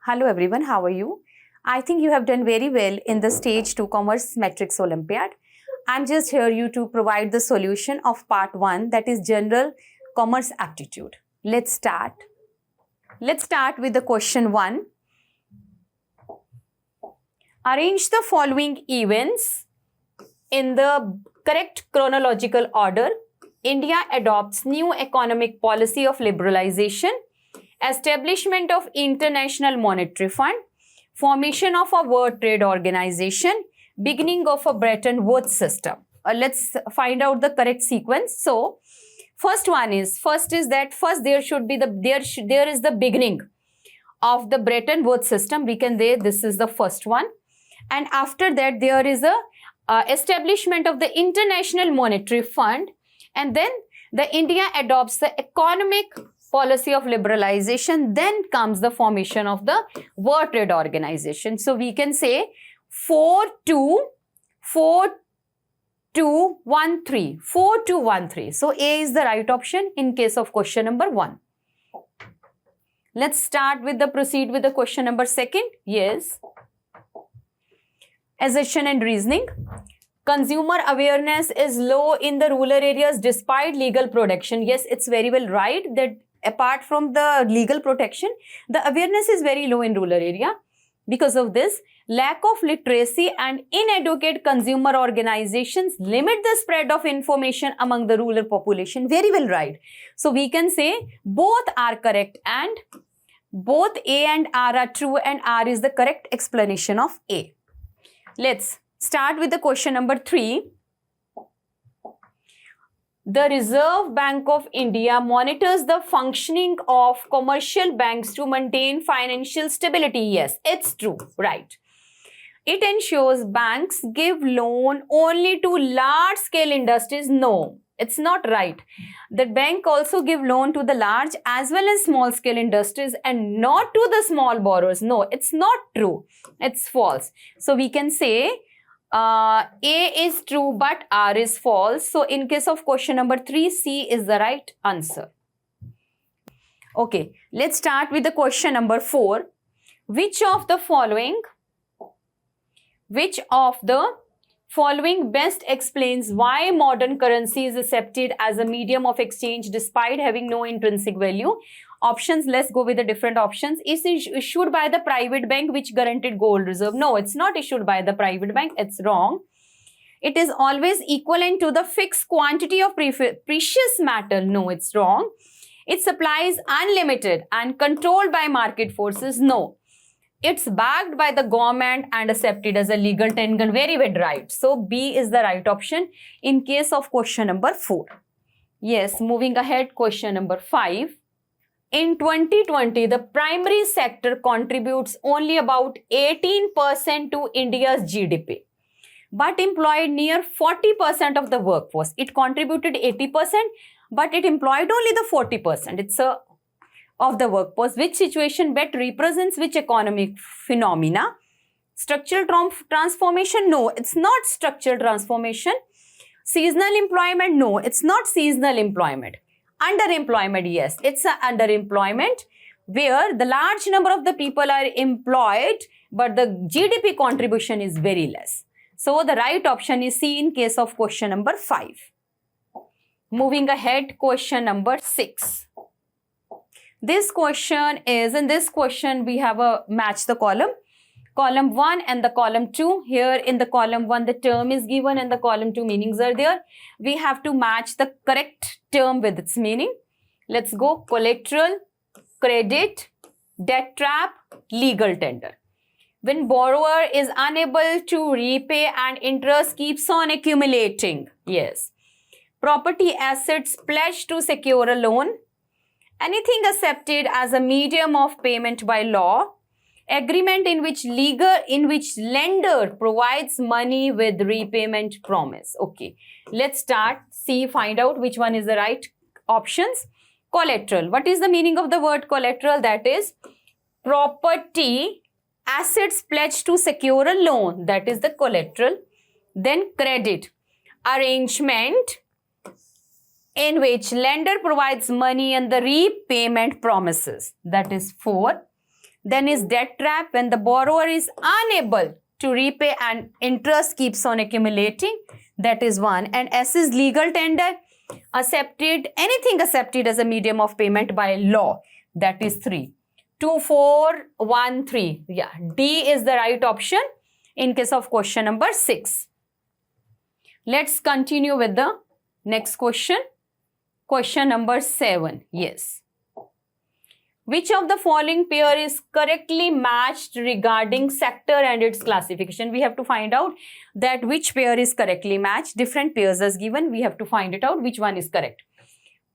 Hello everyone, how are you? I think you have done very well in the Stage 2 Commerce Matrix Olympiad. I'm just here to provide the solution of part 1, that is General Commerce Aptitude. Let's start. Let's start with the question 1. Arrange the following events in the correct chronological order. India adopts new economic policy of liberalization, establishment of International Monetary Fund, formation of a World Trade Organization, beginning of a Bretton Woods system. Let's find out the correct sequence. So, first is there is the beginning of the Bretton Woods system. We can say this is the first one, and after that there is a establishment of the International Monetary Fund, and then the India adopts the economic policy of liberalization, then comes the formation of the World Trade Organization. So we can say 4213. So A is the right option in case of question number 1. Let's proceed with the question number 2. Yes. Assertion and reasoning. Consumer awareness is low in the rural areas despite legal protection. Yes, it's very well right that apart from the legal protection, the awareness is very low in rural area. Because of this, lack of literacy and inadequate consumer organizations limit the spread of information among the rural population. Very well right. So we can say both are correct, and both A and R are true, and R is the correct explanation of A. Let's start with the question number 3. The Reserve Bank of India monitors the functioning of commercial banks to maintain financial stability. Yes, it's true, right. It ensures banks give loan only to large-scale industries. No, it's not right. The bank also give loan to the large as well as small-scale industries and not to the small borrowers. No, it's not true. It's false. So we can say A is true but R is false. So in case of question number 3, C is the right answer. Okay, let's start with the question number 4. Which of the following best explains why modern currency is accepted as a medium of exchange despite having no intrinsic value? Options, let's go with the different options. Is issued by the private bank which guaranteed gold reserve? No, it's not issued by the private bank. It's wrong. It is always equivalent to the fixed quantity of precious metal? No, it's wrong. It supplies unlimited and controlled by market forces? No. It's backed by the government and accepted as a legal tender. Very well right. So B is the right option in case of question number 4. Yes, moving ahead, question number 5. In 2020, the primary sector contributes only about 18% to India's GDP, but employed near 40% of the workforce. It contributed 80%, but it employed only the 40%. Of the workforce. Which situation best represents which economic phenomena? Structural transformation? No, it's not structural transformation. Seasonal employment? No, it's not seasonal employment. Underemployment? Yes, it's an underemployment where the large number of the people are employed but the GDP contribution is very less. So the right option is C in case of question number 5. Moving ahead, question number 6. This question is, in this question we have a match the column 1 and the column 2. Here in the column 1 the term is given and the column 2 meanings are there. We have to match the correct term with its meaning. Let's go. Collateral, credit, debt trap, legal tender. When borrower is unable to repay and interest keeps on accumulating. Yes. Property assets pledged to secure a loan. Anything accepted as a medium of payment by law. Agreement in which lender provides money with repayment promise. Okay, let's start. Find out which one is the right options. Collateral. What is the meaning of the word collateral? That is property assets pledged to secure a loan. That is the collateral. Then credit. Arrangement in which lender provides money and the repayment promises. That is 4. Then is debt trap, when the borrower is unable to repay and interest keeps on accumulating. That is 1. And S is legal tender, accepted, anything accepted as a medium of payment by law. That is 3. 2, 4, 1, 3. Yeah, D is the right option in case of question number 6. Let's continue with the next question. Question number 7. Yes. Which of the following pair is correctly matched regarding sector and its classification? We have to find out that which pair is correctly matched. Different pairs as given. We have to find it out which one is correct.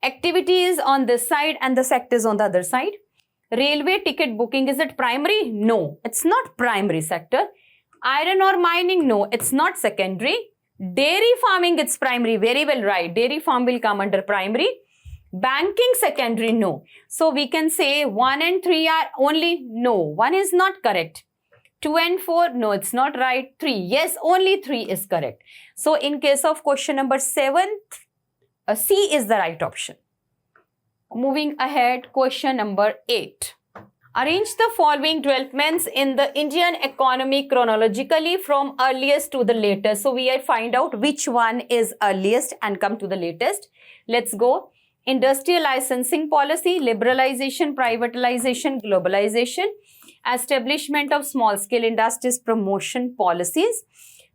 Activity is on this side and the sector is on the other side. Railway ticket booking, is it primary? No, it's not primary sector. Iron ore mining, no, it's not secondary. Dairy farming, it's primary. Very well right. Dairy farm will come under primary. Banking, secondary, no. So we can say 1 and 3 are only, no, 1 is not correct. 2 and 4, no, it's not right. 3, yes, only 3 is correct. So in case of question number 7, C is the right option. Moving ahead, question number 8. Arrange the following developments in the Indian economy chronologically from earliest to the latest. So we will find out which one is earliest and come to the latest. Let's go. Industrial licensing policy, liberalization, privatization, globalization, establishment of small-scale industries, promotion policies,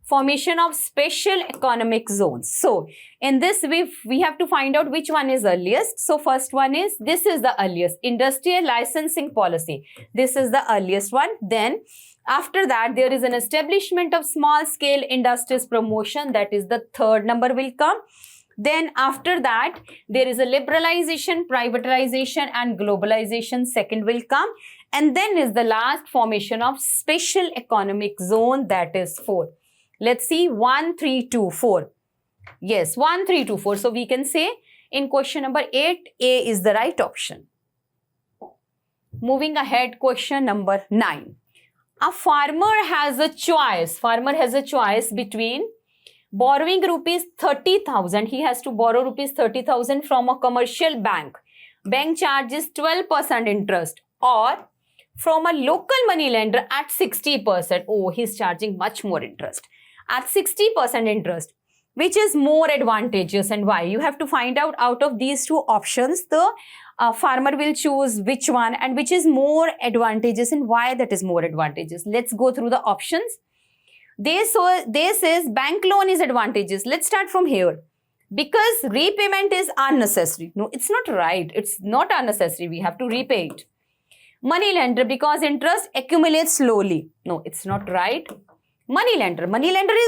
formation of special economic zones. So in this we have to find out which one is earliest. So first one is, this is the earliest, industrial licensing policy. This is the earliest one. Then after that there is an establishment of small-scale industries promotion. That is the third number will come. Then after that, there is a liberalization, privatization and globalization, second will come. And then is the last, formation of special economic zone, that is 4. Let's see, 1, 3, 2, 4. Yes, 1, 3, 2, 4. So we can say in question number 8, A is the right option. Moving ahead, question number 9. A farmer has a choice between borrowing rupees 30,000. He has to borrow rupees 30,000 from a commercial bank. Bank charges 12% interest, or from a local money lender at 60%. Oh, he's charging much more interest. At 60% interest. Which is more advantageous and why? You have to find out of these two options, the farmer will choose which one and which is more advantageous and why that is more advantageous. Let's go through the options. They says bank loan is advantageous. Let's start from here. Because repayment is unnecessary. No, it's not right. It's not unnecessary. We have to repay it. Money lender, because interest accumulates slowly. No, it's not right. Money lender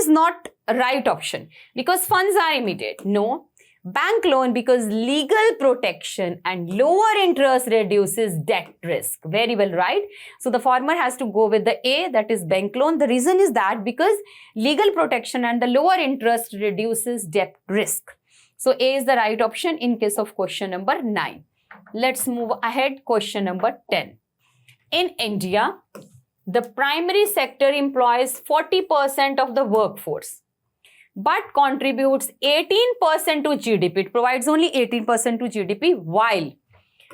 is not a right option because funds are immediate. No. Bank loan, because legal protection and lower interest reduces debt risk. Very well right. So the farmer has to go with the A, that is bank loan. The reason is that because legal protection and the lower interest reduces debt risk. So A is the right option in case of question number 9. Let's move ahead. Question number 10. In India, the primary sector employs 40% of the workforce, but contributes 18% to GDP. It provides only 18% to GDP, while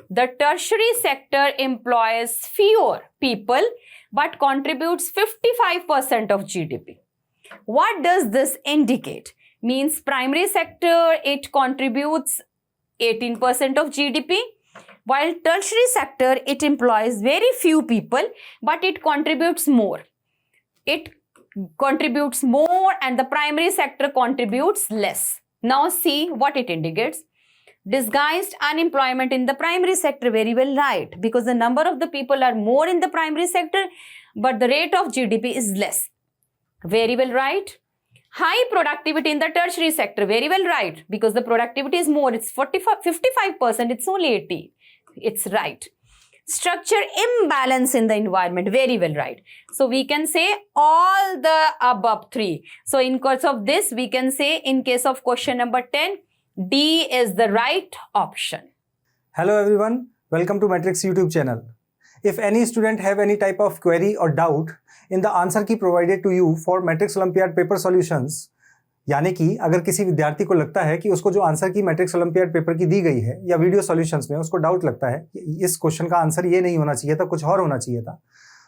the tertiary sector employs fewer people, but contributes 55% of GDP. What does this indicate? Means primary sector, it contributes 18% of GDP, while tertiary sector, it employs very few people, but it contributes more. It contributes more and the primary sector contributes less. Now see what it indicates. Disguised unemployment in the primary sector, very well right, because the number of the people are more in the primary sector, but the rate of GDP is less. Very well right. High productivity in the tertiary sector, very well right, because the productivity is more. It's 55%, it's only 80. It's right. Structure imbalance in the environment, very well right. So we can say all the above 3. So in course of this, we can say in case of question number 10, D is the right option. Hello everyone, welcome to Matrix YouTube channel. If any student have any type of query or doubt in the answer key provided to you for Matrix Olympiad paper solutions, यानी कि अगर किसी विद्यार्थी को लगता है कि उसको जो आंसर की मैट्रिक्स ओलंपियाड पेपर की दी गई है या वीडियो सॉल्यूशंस में उसको डाउट लगता है कि इस क्वेश्चन का आंसर ये नहीं होना चाहिए था, कुछ और होना चाहिए था,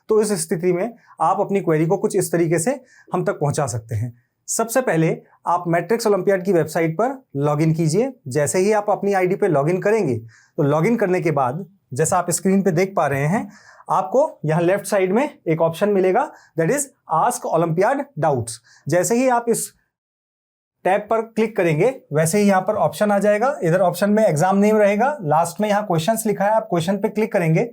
तो इस स्थिति में आप अपनी क्वेरी को कुछ इस तरीके से हम तक पहुंचा सकते हैं। सबसे पहले आप मैट्रिक्स ओलंपियाड की वेबसाइट पर लॉगिन कीजिए। जैसे ही आप अपनी आईडी पे लॉगिन करेंगे तो लॉगिन करने के बाद जैसा आप स्क्रीन पे देख पा रहे हैं, आपको यहाँ लेफ्ट साइड में एक ऑप्शन मिलेगा, that is ask olympiad doubts. जैसे ही आप इस टैब पर क्लिक करेंगे वैसे ही यहाँ पर ऑप्शन आ जाएगा। इधर ऑप्शन में एग्जाम नेम रहेगा, लास्ट में यहाँ क्वेश्चंस लिखा है, आप क्वेश्चन पे क्लिक करेंगे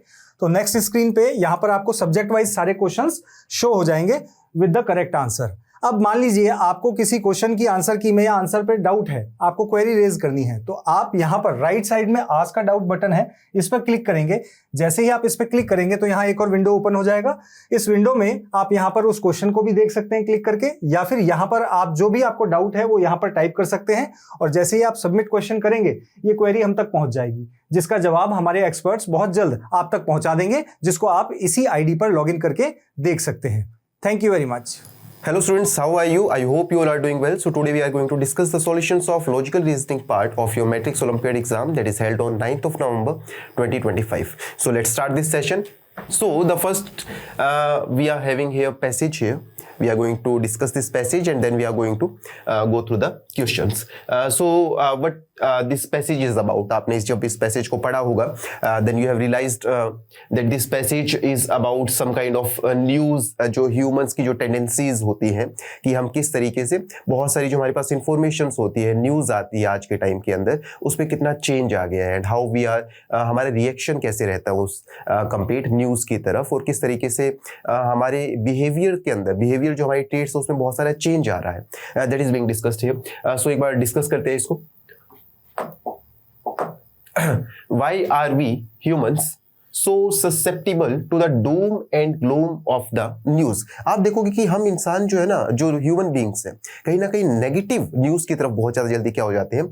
तो नेक्स्ट स्क्रीन पे यहाँ पर आपको सब्जेक्ट वाइज सारे क्वेश्चंस शो हो जाएंगे विद द करेक्ट आंसर। अब मान लीजिए आपको किसी क्वेश्चन की आंसर की में या आंसर पे डाउट है, आपको क्वेरी रेज करनी है, तो आप यहाँ पर राइट साइड में आस्क का डाउट बटन है, इस पर क्लिक करेंगे। जैसे ही आप इस पर क्लिक करेंगे तो यहाँ एक और विंडो ओपन हो जाएगा। इस विंडो में आप यहाँ पर उस क्वेश्चन को भी देख सकते हैं क्लिक करके, या फिर यहाँ पर आप जो भी आपको डाउट है वो यहाँ पर टाइप कर सकते हैं और जैसे ही आप सबमिट क्वेश्चन करेंगे ये क्वेरी हम तक पहुंच जाएगी, जिसका जवाब हमारे एक्सपर्ट्स बहुत जल्द आप तक पहुंचा देंगे, जिसको आप इसी आईडी पर लॉगिन करके देख सकते हैं। Thank you very much. Hello students, how are you? I hope you all are doing well. So today we are going to discuss the solutions of logical reasoning part of your Matrix Olympiad exam that is held on 9th of November 2025. So let's start this session. So the first we are having here passage here. We are going to discuss this passage and then we are going to go through the questions. What this passage is about, आपने जब इस passage को पढ़ा होगा then you have realized that this passage is about some kind of news जो humans की जो tendencies होती हैं कि हम किस तरीके से बहुत सारी जो हमारे पास informations होती है, news आती है आज के टाइम के अंदर, उसमें कितना change आ गया है and how we are हमारा reaction कैसे रहता है उस complete news की तरफ और किस तरीके से हमारे behavior के अंदर behavior जो हमारी traits है उसमें बहुत सारा change आ रहा है। That is being discussed here. So एक बार discuss करते हैं इसको। Why are we humans so susceptible to the doom and gloom of the news? आप देखोगे कि हम इंसान जो है ना, जो ह्यूमन बींग्स हैं, कहीं ना कहीं नेगेटिव न्यूज की तरफ बहुत ज्यादा जल्दी क्या हो जाते हैं,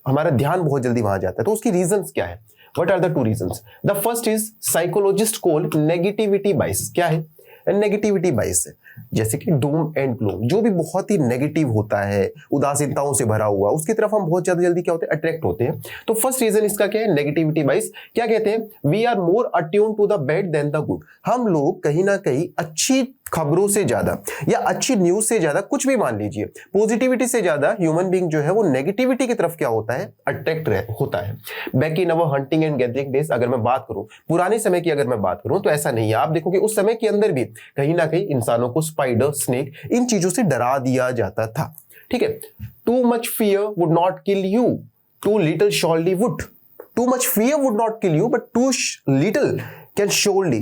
हमारा ध्यान बहुत जल्दी वहां जाता है। तो उसकी रीजंस क्या है? What are the two reasons? The first is psychologist call negativity bias. क्या है? नेगेटिविटी बाइस है, जैसे कि डूम एंड ग्लोम, जो भी बहुत ही नेगेटिव होता है, उदासीनताओं से भरा हुआ, उसकी तरफ हम बहुत ज्यादा जल्दी क्या होते हैं, अट्रैक्ट होते हैं। तो फर्स्ट रीजन इसका क्या है? नेगेटिविटी बाइस। क्या कहते हैं? We are more attune to the bad than the good. हम लोग कहीं ना कहीं अच्छी खबरों से ज्यादा या अच्छी न्यूज से ज्यादा, कुछ भी मान लीजिए, पॉजिटिविटी से ज्यादा ह्यूमन बीइंग जो है वो नेगेटिविटी की तरफ क्या होता है, अट्रैक्ट होता है। Back in our hunting and gathering days, अगर मैं बात करूं पुराने समय की, अगर मैं बात करूं तो ऐसा नहीं है। आप देखोगे उस समय के अंदर भी कहीं ना कहीं इंसानों को स्पाइडर, स्नेक, इन चीजों से डरा दिया जाता था। ठीक है। Too much fear would not kill you, too little shortly would. Too much fear would not kill you, but too little can surely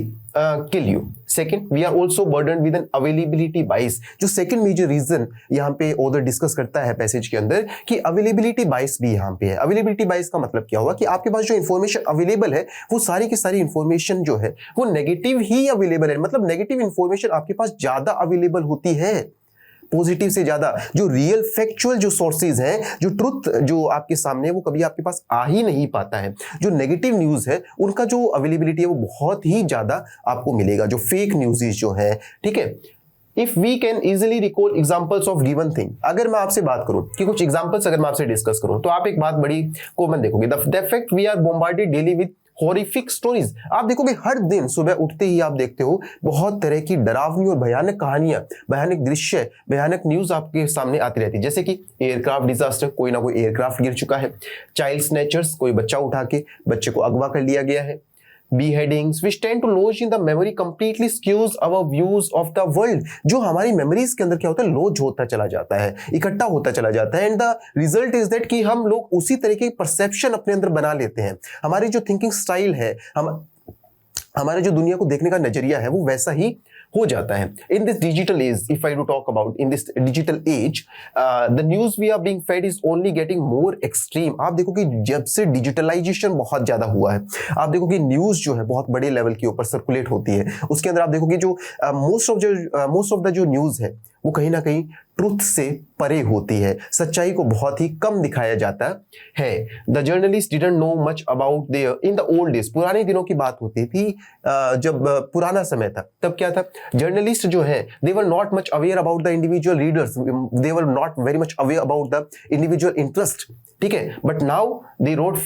kill you. Second, we are also burdened with an availability bias. जो second major reason यहाँ पे author discuss करता है passage के अंदर कि availability bias भी यहाँ पे है। availability bias का मतलब क्या हुआ कि आपके पास जो information available है वो सारी की सारी information जो है वो negative ही available है, मतलब negative information आपके पास ज्यादा available होती है पॉजिटिव से ज्यादा। जो रियल फैक्चुअल जो सोर्सेज हैं, जो ट्रुथ जो आपके सामने है, वो कभी आपके पास आ ही नहीं पाता है। जो नेगेटिव न्यूज है उनका जो अवेलेबिलिटी है वो बहुत ही ज्यादा आपको मिलेगा, जो फेक न्यूज़ जो है। ठीक है। If we can easily recall examples of given thing, अगर मैं आपसे बात करूं कि कुछ एग्जाम्पल्स अगर मैं आपसे डिस्कस करूं तो आप एक बात बड़ी कॉमन देखोगे, the fact we are bombarded daily with horrific stories. आप देखोगे हर दिन सुबह उठते ही आप देखते हो बहुत तरह की डरावनी और भयानक कहानियां, भयानक दृश्य, भयानक न्यूज आपके सामने आती रहती है। जैसे कि एयरक्राफ्ट डिजास्टर, कोई ना कोई एयरक्राफ्ट गिर चुका है। चाइल्ड स्नैचर्स, कोई बच्चा उठा के बच्चे को अगवा कर लिया गया है। beheadings which tend to lodge in the memory completely skews our views of the world, जो हमारी मेमोरीज के अंदर क्या होता है, लॉज होता चला जाता है, इकट्ठा होता चला जाता है। And the result is that कि हम लोग उसी तरीके की परसेप्शन अपने अंदर बना लेते हैं। हमारी जो थिंकिंग स्टाइल है, हमारे जो दुनिया को देखने का नजरिया है वो वैसा ही हो जाता है। In this digital age, if I do talk about in this digital age, the news we are being fed is only getting more extreme. आप देखो कि जब से डिजिटलाइजेशन बहुत ज्यादा हुआ है, आप देखो कि न्यूज जो है बहुत बड़े लेवल के ऊपर सर्कुलेट होती है। उसके अंदर आप देखो कि जो मोस्ट ऑफ द जो न्यूज है वो कहीं ना कहीं ट्रुथ से परे होती है, सच्चाई को बहुत ही कम दिखाया जाता है। The journalist didn't know much about there in the old days, पुराने दिनों की बात होती थी, जब पुराना समय था तब क्या था, जर्नलिस्ट जो है they were not much aware about the individual readers, they were not very much aware about the individual interest, ठीक है। But now they wrote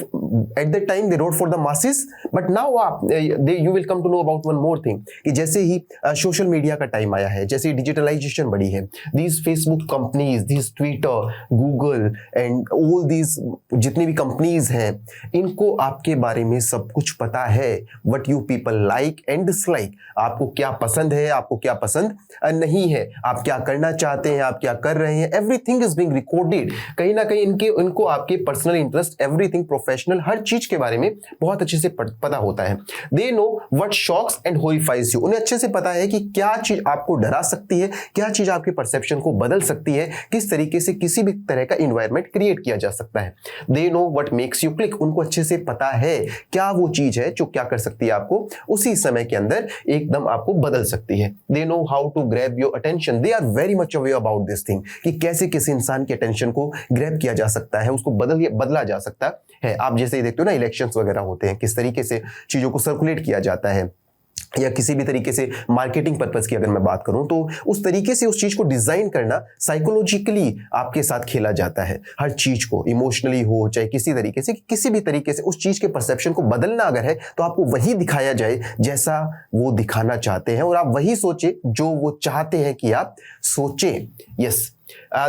at the time they wrote for the masses, but now you will come to know about one more thing कि जैसे ही social media का time आया है, जैसे digitalization बढ़ी है, these Facebook companies, these Twitter, Google and all these जितनी भी कंपनीज हैं, इनको आपके बारे में सब कुछ पता है, what you people like and dislike, आपको क्या पसंद है, आपको क्या पसंद नहीं है, आप क्या करना चाहते हैं, आप क्या कर रहे हैं, एवरीथिंग इज बीइंग रिकॉर्डेड। कहीं ना कहीं इनको आपके पर्सनल इंटरेस्ट, एवरीथिंग प्रोफेशनल, हर चीज के बारे में बहुत अच्छे से पता होता है। They know what shocks and horrifies you, उन्हें अच्छे से पता है कि क्या चीज आपको डरा सकती है, क्या चीज आपके परसेप्शन को बदल सकती है, किस तरीके से किसी भी तरह का इन्वायरमेंट क्रिएट किया जा सकता है। They know what makes you click, उनको अच्छे से पता है क्या वो चीज है जो क्या कर सकती है आपको उसी समय के अंदर एकदम आपको बदल सकती है। They know how to grab your attention, they are very much aware about this thing कि कैसे किसी इंसान की अटेंशन को ग्रैब किया जा सकता है, उसको बदला जा सकता है। आप जैसे ही देखते हो ना, इलेक्शंस वगैरह होते हैं, किस तरीके से चीजों को सर्कुलेट किया जाता है, या किसी भी तरीके से मार्केटिंग पर्पस की अगर मैं बात करूं तो उस तरीके से उस चीज को डिजाइन करना साइकोलॉजिकली आपके साथ खेला जाता है। हर चीज को इमोशनली हो चाहे किसी तरीके से, किसी भी तरीके से उस चीज के परसेप्शन को बदलना अगर है तो आपको वही दिखाया जाए जैसा वो दिखाना चाहते हैं, और आप वही सोचे जो वो चाहते हैं कि आप सोचें। Yes,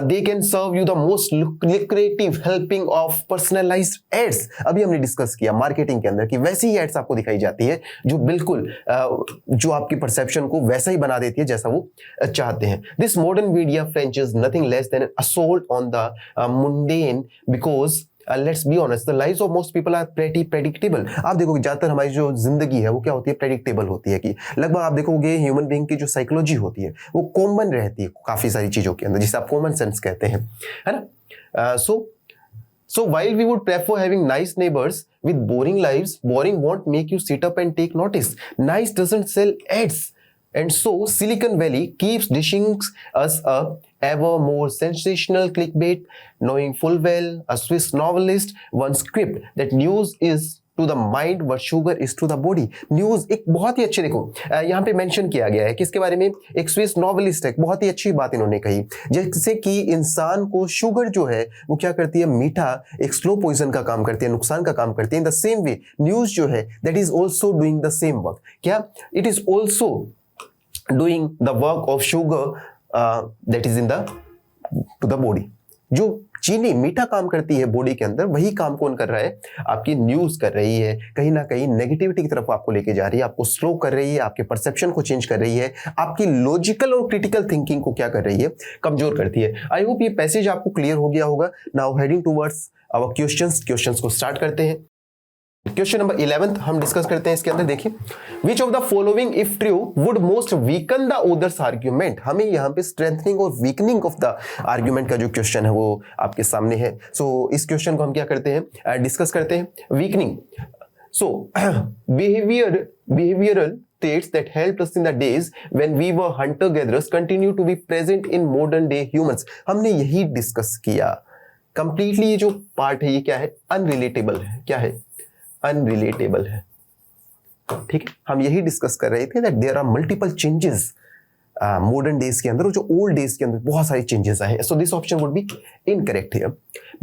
they can serve you the most lucrative helping of personalized ads। अभी हमने डिस्कस किया मार्केटिंग के अंदर कि वैसी ही एड्स आपको दिखाई जाती है जो बिल्कुल जो आपकी परसेप्शन को वैसा ही बना देती है जैसा वो चाहते हैं। This modern media frenzy is nothing less than assault on the mundane because let's be honest the lives of most people are pretty predictable. आप देखोगे ज्यादातर हमारी जो जिंदगी है वो क्या होती है, प्रेडिक्टेबल होती है, कि लगभग आप देखोगे ह्यूमन बीइंग की जो साइकोलॉजी होती है वो कॉमन रहती है काफी सारी चीजों के अंदर, जिसे आप कॉमन सेंस कहते हैं, है ना। So while we would prefer having nice neighbors with boring lives, boring won't make you sit up and take notice. Nice doesn't sell ads. And so Silicon Valley keeps dishing us a ever more sensational clickbait, knowing full well a Swiss novelist once quipped that news is to the mind what sugar is to the body। News एक बहुत ही अच्छी, देखो यहाँ पे mention किया गया है किसके बारे में, एक स्विस नॉवेलिस्ट है, बहुत ही अच्छी बात इन्होंने कही, जैसे कि इंसान को शुगर जो है वो क्या करती है, मीठा एक स्लो पॉइजन का काम करती है, नुकसान का काम करती है। In the same way news जो है that is also doing the same work, क्या it is also doing the work of sugar that is in the to the body. जो चीनी मीठा काम करती है बॉडी के अंदर, वही काम कौन कर रहा है, आपकी न्यूज कर रही है, कहीं ना कहीं नेगेटिविटी की तरफ आपको लेके जा रही है, आपको स्लो कर रही है, आपके परसेप्शन को चेंज कर रही है, आपकी लॉजिकल और क्रिटिकल थिंकिंग को क्या कर रही है, कमजोर करती है। आई होप ये पैसेज आपको क्लियर हो गया होगा। Now heading towards our questions को स्टार्ट करते हैं। क्वेश्चन नंबर 11 हम डिस्कस करते हैं। इसके अंदर देखिए, which of the following if true would most weaken the others argument. हमें यहाँ पे स्ट्रेंथनिंग और वीकनिंग ऑफ द आर्ग्यूमेंट का जो क्वेश्चन है वो आपके सामने है। सो इस क्वेश्चन को हम क्या करते हैं, डिस्कस करते हैं। Weakening, so behavioral traits that helped us in the days when we were hunter gatherers continue to be present in modern day humans। हमने यही डिस्कस किया कंप्लीटली। ये जो पार्ट है ये क्या है, अनरिलेटेबल है। क्या है, अनरिलेटेबल है, ठीक है। हम यही डिस्कस कर रहे थे that there are multiple changes modern days के अंदर, और जो ओल्ड डेज के अंदर बहुत सारे चेंजेस आए हैं। So this option would be incorrect here.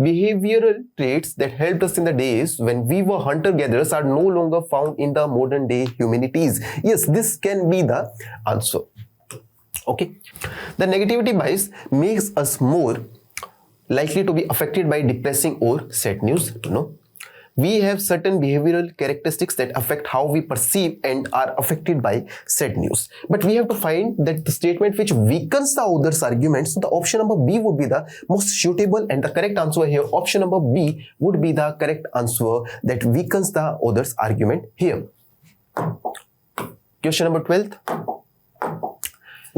Behavioural traits that helped us in the days when we were hunter gatherers are no longer found in the modern day humanities. Yes, this can be the answer. Okay, the negativity bias makes us more likely to be affected by depressing or sad news? No. We have certain behavioral characteristics that affect how we perceive and are affected by sad news. But we have to find that the statement which weakens the other's arguments. So the option number B would be the most suitable, and the correct answer here, option number B would be the correct answer that weakens the other's argument here. Question number 12.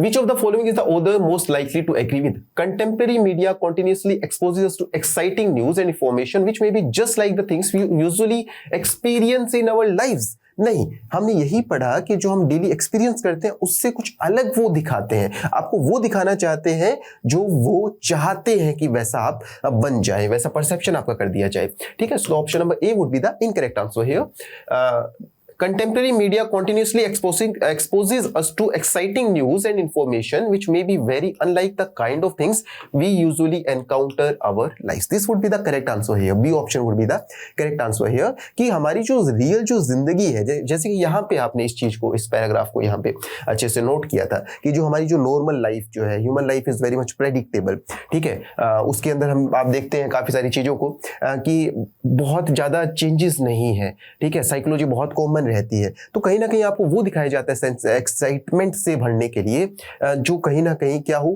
Which of the following is the author most likely to agree with? Contemporary media continuously exposes us to exciting news and information which may be just like the things we usually experience in our lives. नहीं, हमने यही पढ़ा कि जो हम daily experience करते हैं उससे कुछ अलग वो दिखाते हैं, आपको वो दिखाना चाहते हैं जो वो चाहते हैं कि वैसा आप बन जाए, वैसा परसेप्शन आपका कर दिया जाए। ठीक है, so option number A would be the incorrect answer here. Contemporary media continuously exposes us to exciting news and information which may be very unlike the kind of things we usually encounter our lives. This would be the correct answer here. B option would be the correct answer here कि हमारी जो real जो जिंदगी है, जैसे कि यहाँ पे आपने इस चीज को, इस पैराग्राफ को यहाँ पे अच्छे से नोट किया था कि जो हमारी जो नॉर्मल लाइफ जो है, human life is very much predictable. ठीक है, उसके अंदर आप देखते हैं काफी सारी चीजों को कि बहुत ज्यादा चेंजेस नहीं है। ठीक है, साइकोलॉजी बहुत कॉमन रहती है, तो कहीं ना कहीं आपको वो दिखाया जाता है एक्साइटमेंट से भरने के लिए जो कहीं ना कहीं क्या हो,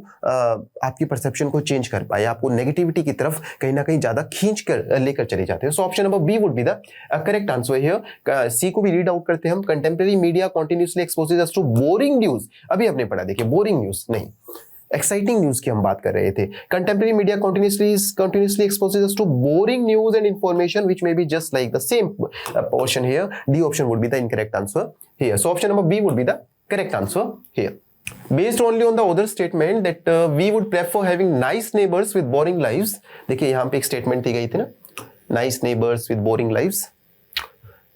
आपकी परसेप्शन को चेंज कर पाए, आपको नेगेटिविटी की तरफ कहीं ना कहीं ज्यादा खींच कर लेकर चले जाते हैं। So option number B would be the correct answer here. C को भी रीड आउट करते हैं हम। Contemporary media continuously exposes us to boring news. अभी हमने पढ़ा, देखिए बोरिंग न्यूज नहीं, एक्साइटिंग न्यूज की हम बात कर रहे थे। कंटेम्परेरी मीडिया continuously exposes us to boring news and information which may be just like the same portion here. D option would be the incorrect answer here. So option number B would be the correct answer here. Based only on the other statement that we would prefer having nice neighbors with boring lives. देखिए यहाँ पे एक statement दी गई थी ना, nice neighbors with boring lives.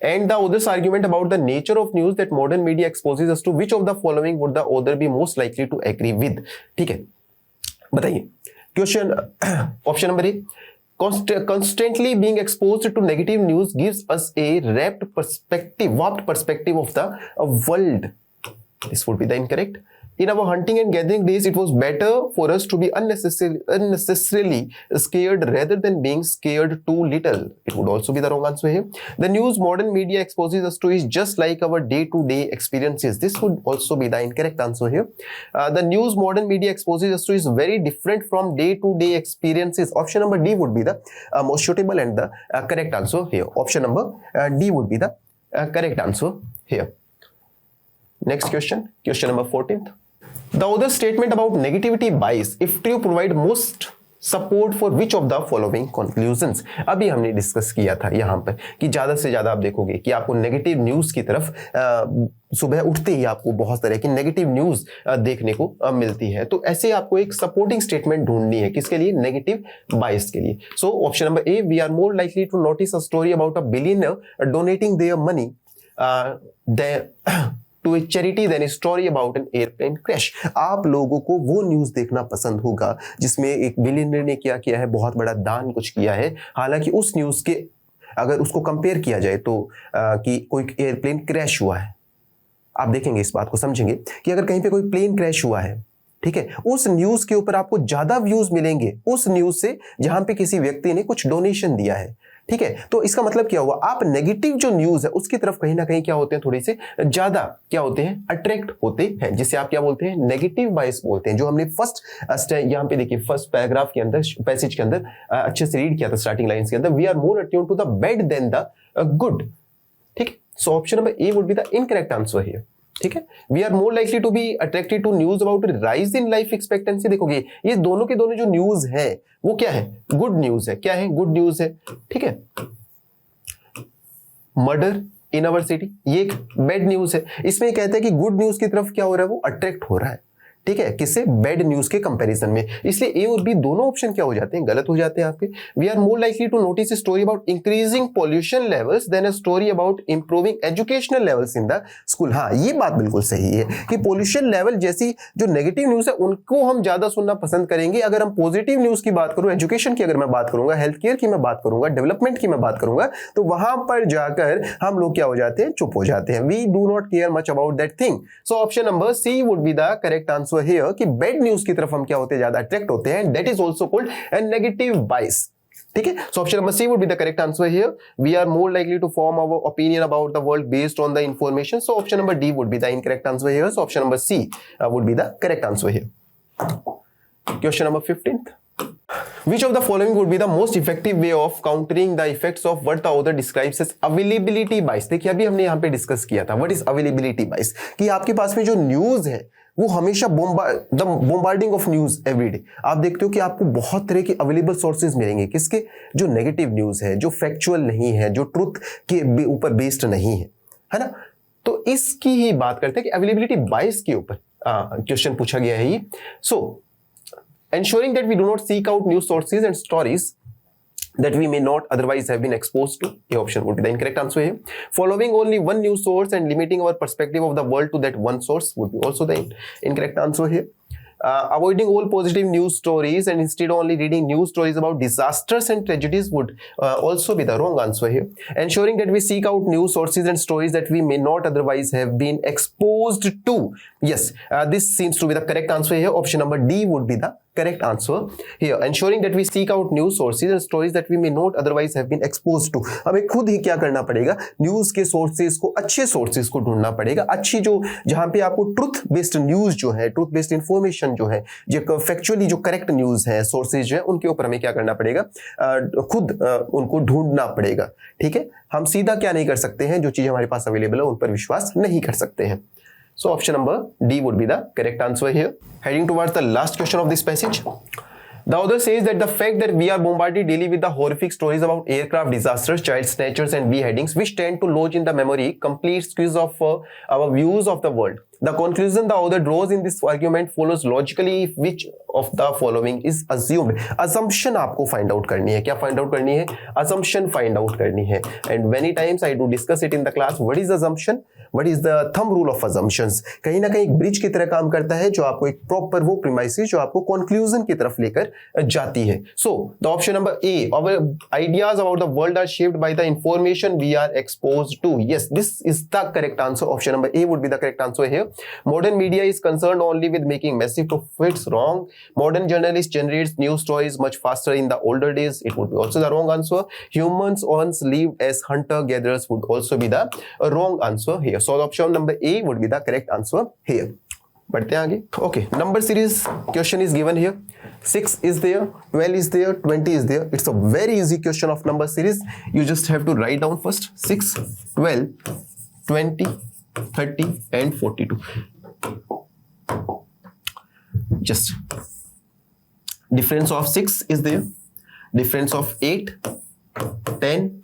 And the author's argument about the nature of news that modern media exposes us to, which of the following would the author be most likely to agree with? ठीक है, बताइए। Question option number A, constantly being exposed to negative news gives us a warped perspective of the world. This would be the incorrect. In our hunting and gathering days, it was better for us to be unnecessarily scared rather than being scared too little. It would also be the wrong answer here. The news modern media exposes us to is just like our day-to-day experiences. This would also be the incorrect answer here. The news modern media exposes us to is very different from day-to-day experiences. Option number D would be the most suitable and the correct answer here. Option number D would be the correct answer here. Next question, question number 14th. The other statement about negativity bias, if true, provide most support for which of the following conclusions. अभी हमने discuss किया था यहाँ पर कि ज्यादा से ज्यादा आप देखोगे कि आपको नेगेटिव न्यूज की तरफ सुबह उठते ही आपको बहुत तरह की नेगेटिव न्यूज देखने को मिलती है, तो ऐसे आपको एक सपोर्टिंग स्टेटमेंट ढूंढनी है, किसके लिए? नेगेटिव बायस के लिए। So option number A, we are more likely to notice a story about a billionaire donating their money to a charity than a story about an airplane crash. आप लोगों को वो न्यूज देखना पसंद होगा जिसमें एक बिलियनर ने क्या किया है, बहुत बड़ा दान कुछ किया है, हालांकि उस न्यूज के अगर उसको कंपेयर किया जाए तो कि कोई एयरप्लेन क्रैश हुआ है, आप देखेंगे इस बात को समझेंगे कि अगर कहीं पे कोई प्लेन क्रैश हुआ है, ठीक है, उस न्यूज के ऊपर आपको ज्यादा व्यूज मिलेंगे उस न्यूज से जहां पे किसी व्यक्ति ने कुछ डोनेशन दिया है। ठीक है, तो इसका मतलब क्या हुआ, आप नेगेटिव जो न्यूज है उसकी तरफ कहीं ना कहीं क्या होते हैं, थोड़ी से ज्यादा क्या होते हैं, अट्रैक्ट होते हैं, जिसे आप क्या बोलते हैं, नेगेटिव बायस बोलते हैं। जो हमने फर्स्ट यहाँ पे देखिए फर्स्ट पैराग्राफ के अंदर, पैसेज के अंदर अच्छे से रीड किया था, स्टार्टिंग लाइंस के अंदर, we are more attune to the bad than the good. ठीक है, so option number A would be the incorrect answer here. ठीक है, we are more likely to be attracted to news about rise in life expectancy. देखोगे ये दोनों के दोनों जो न्यूज है वो क्या है, गुड न्यूज है। क्या है, गुड न्यूज है। ठीक है, मर्डर इन अवर सिटी ये एक बैड न्यूज है। इसमें कहते हैं कि गुड न्यूज की तरफ क्या हो रहा है, वो अट्रैक्ट हो रहा है। ठीक है, किससे, बैड न्यूज के कंपैरिजन में। इसलिए ए और बी दोनों ऑप्शन क्या हो जाते हैं, गलत हो जाते हैं आपके। We are more likely to notice a story about increasing pollution levels than a story about improving educational levels in the school. हाँ, ये बात बिल्कुल सही है कि पॉल्यूशन लेवल जैसी जो नेगेटिव न्यूज है उनको हम ज्यादा सुनना पसंद करेंगे। अगर हम पॉजिटिव न्यूज की बात करूं, एजुकेशन की अगर मैं बात करूंगा, हेल्थ केयर की मैं बात करूंगा, डेवलपमेंट की मैं बात करूंगा, तो वहां पर जाकर हम लोग क्या हो जाते हैं, चुप हो जाते हैं। We do not care much about that thing. So option number C would be the correct answer here कि बैड न्यूज की तरफ हम क्या होते हैं, ज्यादा अट्रैक्ट होते हैं। That is also called a negative bias. ठीक है, so option number C would be the correct answer here. We are more likely to form our opinion about the world based on the information. So option number D would be the incorrect answer here. So option number C would be the correct answer here. Question number 15th. Which of the following would be the most effective way of countering the effects of what the author describes as availability bias? देखिए अभी हमने यहाँ पे discuss किया था, what is availability bias, कि आपके पास में जो न्यूज है वो हमेशा बोम्बार्डिंग ऑफ न्यूज एवरीडे। आप देखते हो कि आपको बहुत तरह के अवेलेबल सोर्सेज मिलेंगे, किसके, जो नेगेटिव न्यूज है, जो फैक्चुअल नहीं है, जो ट्रुथ के ऊपर बेस्ड नहीं है। है ना। तो इसकी ही बात करते हैं कि अवेलेबिलिटी बायस के ऊपर क्वेश्चन पूछा गया है ये। सो ensuring that we do not seek out news sources and stories that we may not otherwise have been exposed to. A option would be the incorrect answer here. Following only one news source and limiting our perspective of the world to that one source would be also the incorrect answer here. Avoiding all positive news stories and instead only reading news stories about disasters and tragedies would also be the wrong answer here. Ensuring that we seek out news sources and stories that we may not otherwise have been exposed to. Yes, this seems to be the correct answer here. Option number D would be the correct answer here. Ensuring that we seek out news sources and stories that we may not otherwise have been exposed to. हमें खुद ही क्या करना पड़ेगा, news के sources को, अच्छे sources को ढूंढना पड़ेगा, अच्छी जो जहां पे आपको ट्रुथ बेस्ड न्यूज जो है, ट्रुथ बेस्ड इंफॉर्मेशन जो है, जो फैक्चुअली जो करेक्ट न्यूज है, सोर्सेज जो है, उनके ऊपर हमें क्या करना पड़ेगा, खुद उनको ढूंढना पड़ेगा। ठीक है, हम सीधा क्या नहीं कर सकते हैं, जो चीज हमारे पास अवेलेबल है उन पर विश्वास नहीं कर सकते हैं। So option number D would be the correct answer here. Heading towards the last question of this passage. The author says that the fact that we are bombarded daily with the horrific stories about aircraft disasters, child snatchers and beheadings which tend to lodge in the memory complete squeeze of our views of the world. The conclusion the author draws in this argument follows logically if which of the following is assumed. Assumption आपको find out करनी है। क्या find out करनी है? Assumption find out करनी है। And many times I do discuss it in the class. What is assumption? What is the thumb rule of assumptions? कहीं ना कहीं एक ब्रिज की तरह काम करता है, जो आपको एक प्रॉपर वो प्रीमाइसेस जो आपको कंक्लूजन की तरफ लेकर जाती है। So the option number A, our ideas about the world are shaped by the information we are exposed to. Yes, this is the correct answer. Option number A would be the correct answer here. Modern media is concerned only with making massive profits. Wrong. Modern journalists generate news stories much faster in the older days. It would be also the wrong answer. Humans once lived as hunter-gatherers would also be the wrong answer here. So option number A would be the correct answer here. बढ़ते हैं आगे। Okay, number series question is given here. 6 is there, 12 is there, 20 is there. It's a very easy question of number series. You just have to write down first 6, 12, 20, 30 and 42. Just difference of 6 is there, difference of 8, 10,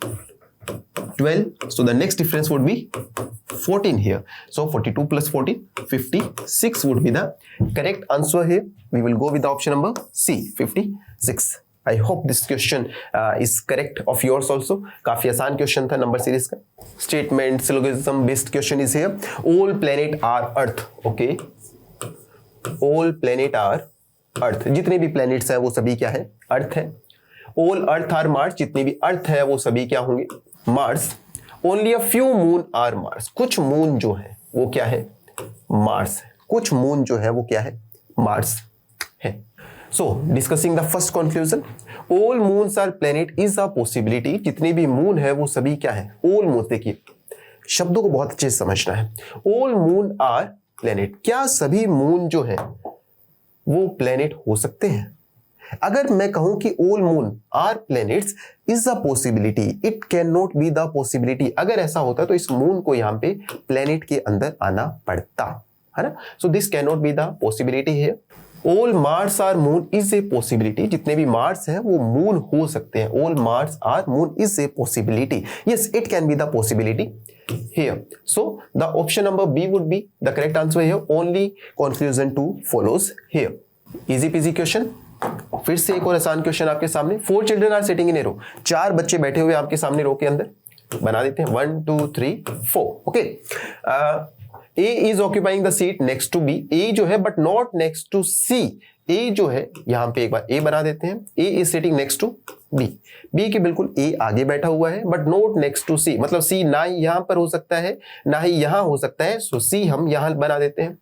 12. So the next difference would be 14 here. So 42 plus 14, 56 would be the correct answer here. We will go with the option number C, 56. I hope this question is correct of yours also. काफी आसान question था number series का। Statement syllogism based question is here. All planet are Earth. Okay. All planet are Earth. जितने भी planets हैं वो सभी क्या है? अर्थ है। All Earth are Mars. जितने भी अर्थ है वो सभी क्या होंगे? Mars. Only a few moon are Mars. कुछ मून जो है वो क्या है? मार्स है। कुछ मून जो है वो क्या है? मार्स है। So discussing the first conclusion, all moons are planet is a possibility. जितने भी मून है वो सभी क्या है? All moons। देखिए शब्दों को बहुत अच्छे से समझना है। All moon are planet. क्या सभी मून जो है वो प्लेनेट हो सकते हैं? अगर मैं कहूं कि all moon are planets is a possibility, it can not be the possibility. अगर ऐसा होता तो इस मून को यहां पे प्लैनेट के अंदर आना पड़ता, है ना। So this can not be the possibility है। All Mars are moon is a possibility. जितने भी मार्स हैं वो मून हो सकते हैं। All Mars are moon is a possibility. Yes, it can be the possibility here. So the option number B would be the correct answer here. Only conclusion 2 follows here. Easy peasy question. फिर से एक और आसान question आपके सामने। 4 children are sitting in a row. 4 बच्चे बैठे हुए आपके सामने रो के अंदर। बना देते हैं 1 2 3 4। Okay. A is occupying the seat next to B. A जो है but not next to C. A जो है यहां पे एक बार A बना देते हैं। A is sitting next to B. B के बिल्कुल A आगे बैठा हुआ है but not next to C. मतलब C ना ही यहां पर हो सकता है ना ही यहां हो सकता है। So C हम यहां बना देते हैं।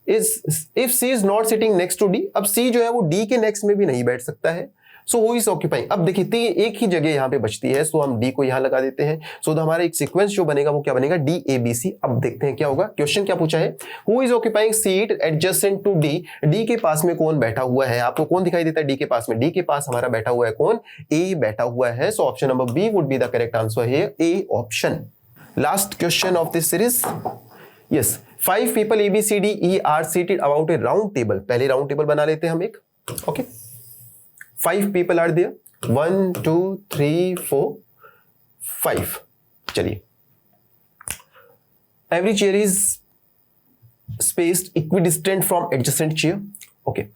If C is not sitting next to D, अब C जो है वो D के नेक्स्ट में भी नहीं बैठ सकता है। सो who is occupying? अब देखिए एक ही जगह यहाँ पे बचती है, सो हम D को यहाँ लगा देते हैं। सो हमारा एक सीक्वेंस जो बनेगा वो क्या बनेगा? D A B C। अब देखते हैं क्या होगा। क्वेश्चन क्या पूछा है? Who is occupying seat adjacent to D? D के पास में कौन बैठा हुआ है? आपको कौन दिखाई देता है D के पास में? D के पास हमारा बैठा हुआ है कौन? A बैठा हुआ है। So option number B would be the correct answer here, A option. Last question of this series. Yes, 5 people A B C D E are seated about a round table. पहले round table बना लेते हैं हम एक। Okay. 5 people are there. 1 2 3 4 5। चलिए every chair is spaced equidistant from adjacent chair. Okay,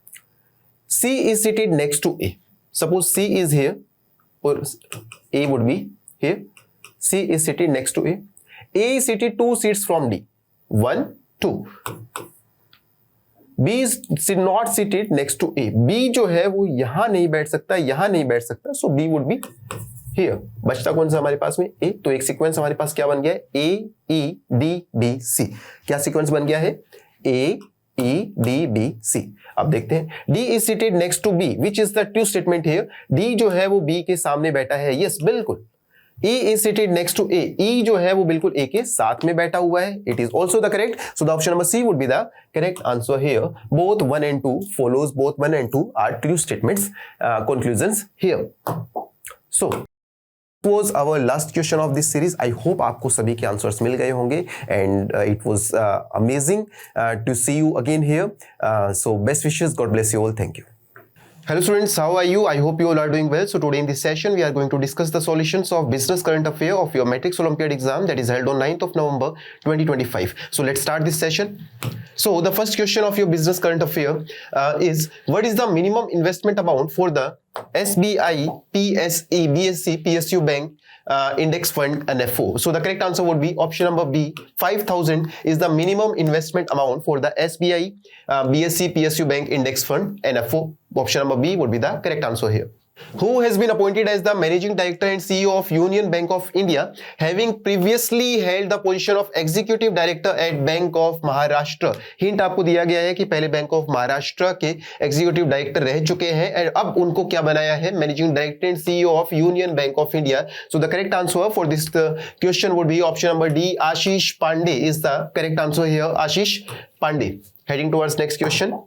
C is seated next to A. Suppose C is here or A would be here. C is seated next to A. A is seated 2 seats from D. 1, 2. B is not seated next to A. B जो है वो यहां नहीं बैठ सकता, यहां नहीं बैठ सकता, so B would be here. बचता कौन सा हमारे पास में? A. तो एक सीक्वेंस हमारे पास क्या बन गया है? A, E, D, B, C. क्या सीक्वेंस बन गया है? A, E, D, B, C. अब देखते हैं. D is seated next to B, which is the true statement here. D जो है वो B के सामने बैठा है. Yes, बिल्कुल. E is seated next to A. E जो है वो बिल्कुल A के साथ में बैठा हुआ है. It is also the correct. So the option number C would be the correct answer here. Both 1 and 2 follows. Both 1 and 2 are true statements. Conclusions here. So was our last question of this series. I hope आपको सभी के answers मिल गए होंगे and it was amazing to see you again here. So best wishes. God bless you all. Thank you. Hello students, how are you? I hope you all are doing well. So today in this session we are going to discuss the solutions of business current affair of your Matrix Olympiad exam that is held on 9th of November 2025. So let's start this session. So the first question of your business current affair is what is the minimum investment amount for the SBI, PSE, BSC, PSU bank index fund NFO? So the correct answer would be option number B. 5,000 is the minimum investment amount for the SBI, BSC, PSU bank index fund NFO. Option number B would be the correct answer here. Who has been appointed as the managing director and CEO of Union Bank of India, having previously held the position of executive director at Bank of Maharashtra? Hint आपको दिया गया है कि पहले bank of Maharashtra के executive director रह चुके हैं और अब उनको क्या बनाया है? Managing director and CEO of Union Bank of India. So the correct answer for this question would be option number D. Ashish Pande is the correct answer here. Ashish Pande. Heading towards next question.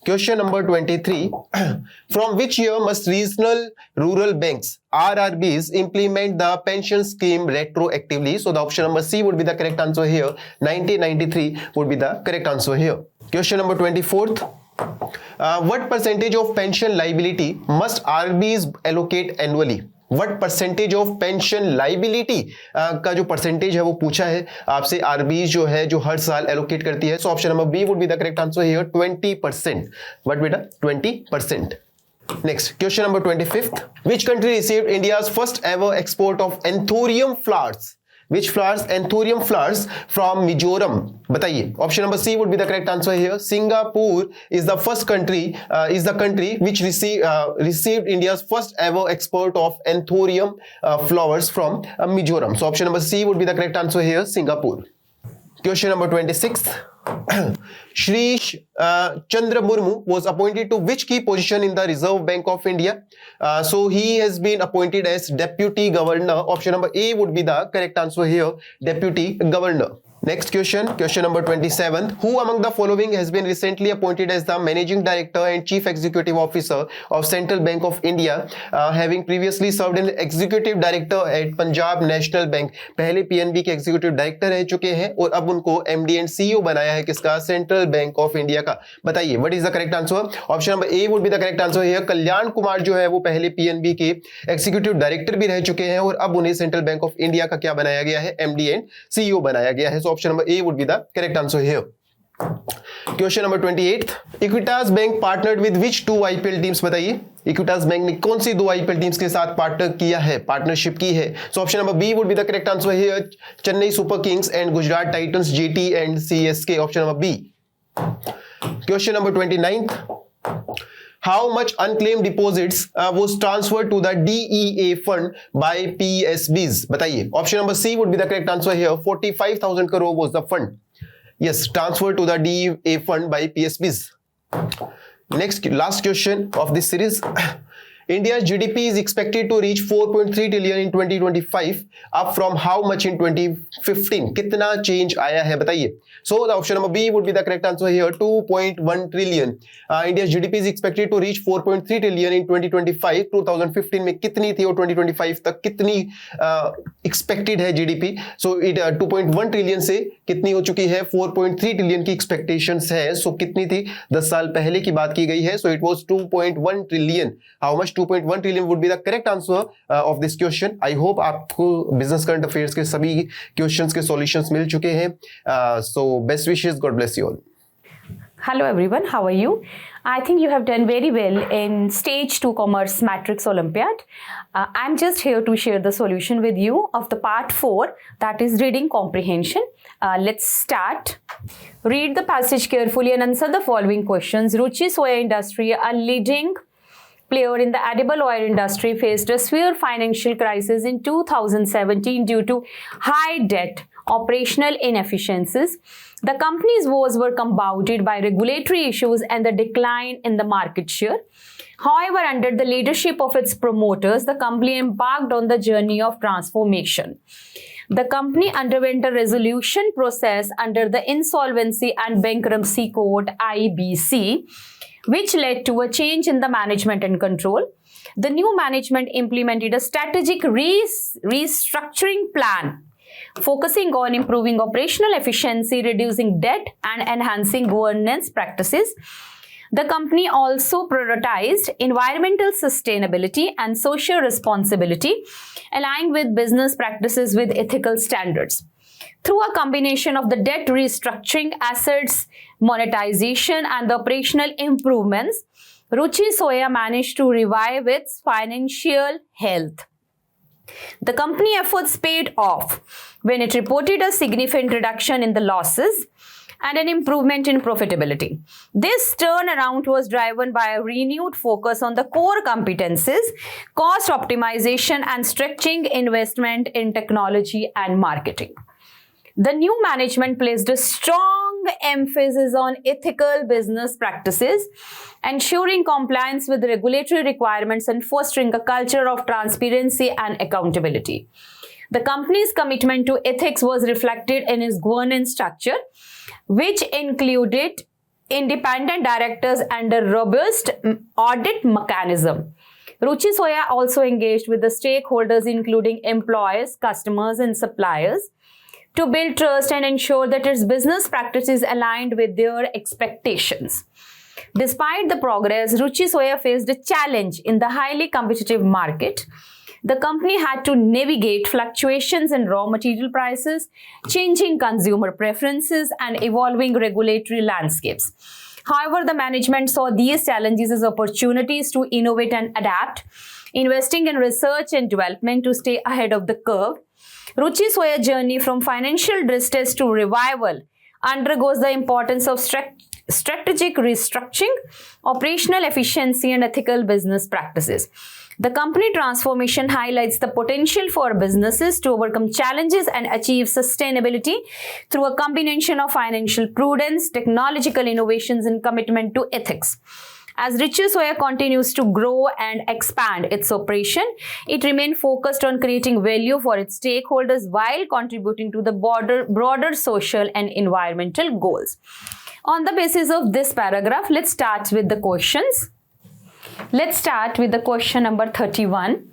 Question number 23. From which year must regional rural banks RRBs implement the pension scheme retroactively? So the option number C would be the correct answer here. 1993 would be the correct answer here. Question number 24th. What percentage of pension liability must RRBs allocate annually? What percentage of pension liability का जो percentage है वो पूछा है आपसे. RB जो है जो हर साल एलोकेट करती है. So option number B would be the correct answer here. 20%. What बेटा? 20%. Next, question number 25th. Which country received India's first ever export of anthurium flowers? Which flowers? Anthurium flowers from Mizoram. बताइए. Option number C would be the correct answer here. Singapore is the first country, is the country which received India's first ever export of anthurium flowers from Mizoram. So option number C would be the correct answer here. Singapore. Question number 26. Shri Chandra Murmu was appointed to which key position in the Reserve Bank of India? So he has been appointed as Deputy Governor. Option number A would be the correct answer here. Deputy Governor. Next question, question number 27. Who among the following has been recently appointed as the Managing Director and Chief Executive Officer of Central Bank of India, having previously served as Executive Director at Punjab National Bank? पहले PNB के Executive Director रह चुके हैं और अब उनको MD and CEO बनाया है किसका? Central Bank of India का. बताइए, what is the correct answer? Option number A would be the correct answer here. कल्याण कुमार जो है वो पहले PNB के Executive Director भी रह चुके हैं और अब उन्हें Central Bank of India का क्या बनाया गया है? MD and CEO बनाया गया है. Option number A would be the correct answer here. Question number 28. Equitas Bank partnered with which two IPL teams? बताइए. Equitas Bank ने कौन सी दो IPL टीम्स के साथ पार्टनर किया है, पार्टनरशिप की है? So option number B would be the correct answer here. Chennai Super Kings and Gujarat Titans, GT and CSK. Option number B. Question number 29th. How much unclaimed deposits was transferred to the DEA fund by PSBs? बताइए. Option number C would be the correct answer here. 45,000 crore was the fund. Yes, transferred to the DEA fund by PSBs. Next, last question of this series. India's GDP is expected to reach 4.3 trillion in 2025, up from how much in 2015? कितना change आया है बताइए. So the option number B would be the correct answer here. 2.1 trillion. India's GDP is expected to reach 4.3 trillion in 2025. 2015 में कितनी थी और 2025 तक कितनी expected है GDP? So it 2.1 trillion से कितनी हो चुकी है? 4.3 trillion की expectations है. So कितनी थी? 10 साल पहले की बात की गई है. So it was 2.1 trillion. How much? 2.1 trillion would be the correct answer of this question. I hope आपको business current affairs के सभी questions के solutions मिल चुके हैं. So best wishes. God bless you all. Hello everyone, how are you? I think you have done very well in Stage 2 Commerce Matrix Olympiad. I'm just here to share the solution with you of the part 4, that is reading comprehension. Let's start. Read the passage carefully and answer the following questions. Ruchi Soya Industry, a leading player in the edible oil industry, faced a severe financial crisis in 2017 due to high debt, operational inefficiencies. The company's woes were compounded by regulatory issues and the decline in the market share. However, under the leadership of its promoters, the company embarked on the journey of transformation. The company underwent a resolution process under the Insolvency and Bankruptcy Code (IBC), which led to a change in the management and control. The new management implemented a strategic restructuring plan, focusing on improving operational efficiency, reducing debt, and enhancing governance practices. The company also prioritized environmental sustainability and social responsibility, aligning with business practices with ethical standards. Through a combination of the debt restructuring, assets monetization, and the operational improvements, Ruchi Soya managed to revive its financial health. The company efforts paid off when it reported a significant reduction in the losses and an improvement in profitability. This turnaround was driven by a renewed focus on the core competencies, cost optimization, and stretching investment in technology and marketing. The new management placed a strong emphasis on ethical business practices, ensuring compliance with regulatory requirements and fostering a culture of transparency and accountability. The company's commitment to ethics was reflected in its governance structure, which included independent directors and a robust audit mechanism. Ruchi Soya also engaged with the stakeholders, including employees, customers, and suppliers, to build trust and ensure that its business practices aligned with their expectations. Despite the progress, Ruchi Soya faced a challenge in the highly competitive market. The company had to navigate fluctuations in raw material prices, changing consumer preferences, and evolving regulatory landscapes. However, the management saw these challenges as opportunities to innovate and adapt, investing in research and development to stay ahead of the curve. Ruchi Soya's journey from financial distress to revival undergoes the importance of strategic restructuring, operational efficiency, and ethical business practices. The company transformation highlights the potential for businesses to overcome challenges and achieve sustainability through a combination of financial prudence, technological innovations, and commitment to ethics. As Ruchi Soya continues to grow and expand its operation, it remains focused on creating value for its stakeholders while contributing to the broader social and environmental goals. On the basis of this paragraph, let's start with the questions. Let's start with the question number 31.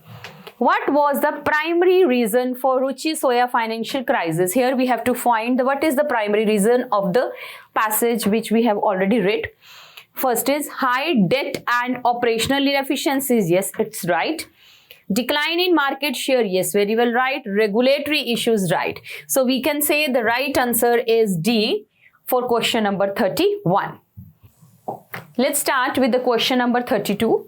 What was the primary reason for Ruchi Soya financial crisis? Here we have to find what is the primary reason of the passage which we have already read. First is high debt and operational inefficiencies. Yes, it's right. Decline in market share. Yes, very well right. Regulatory issues. Right. So we can say the right answer is D for question number 31. Let's start with the question number 32.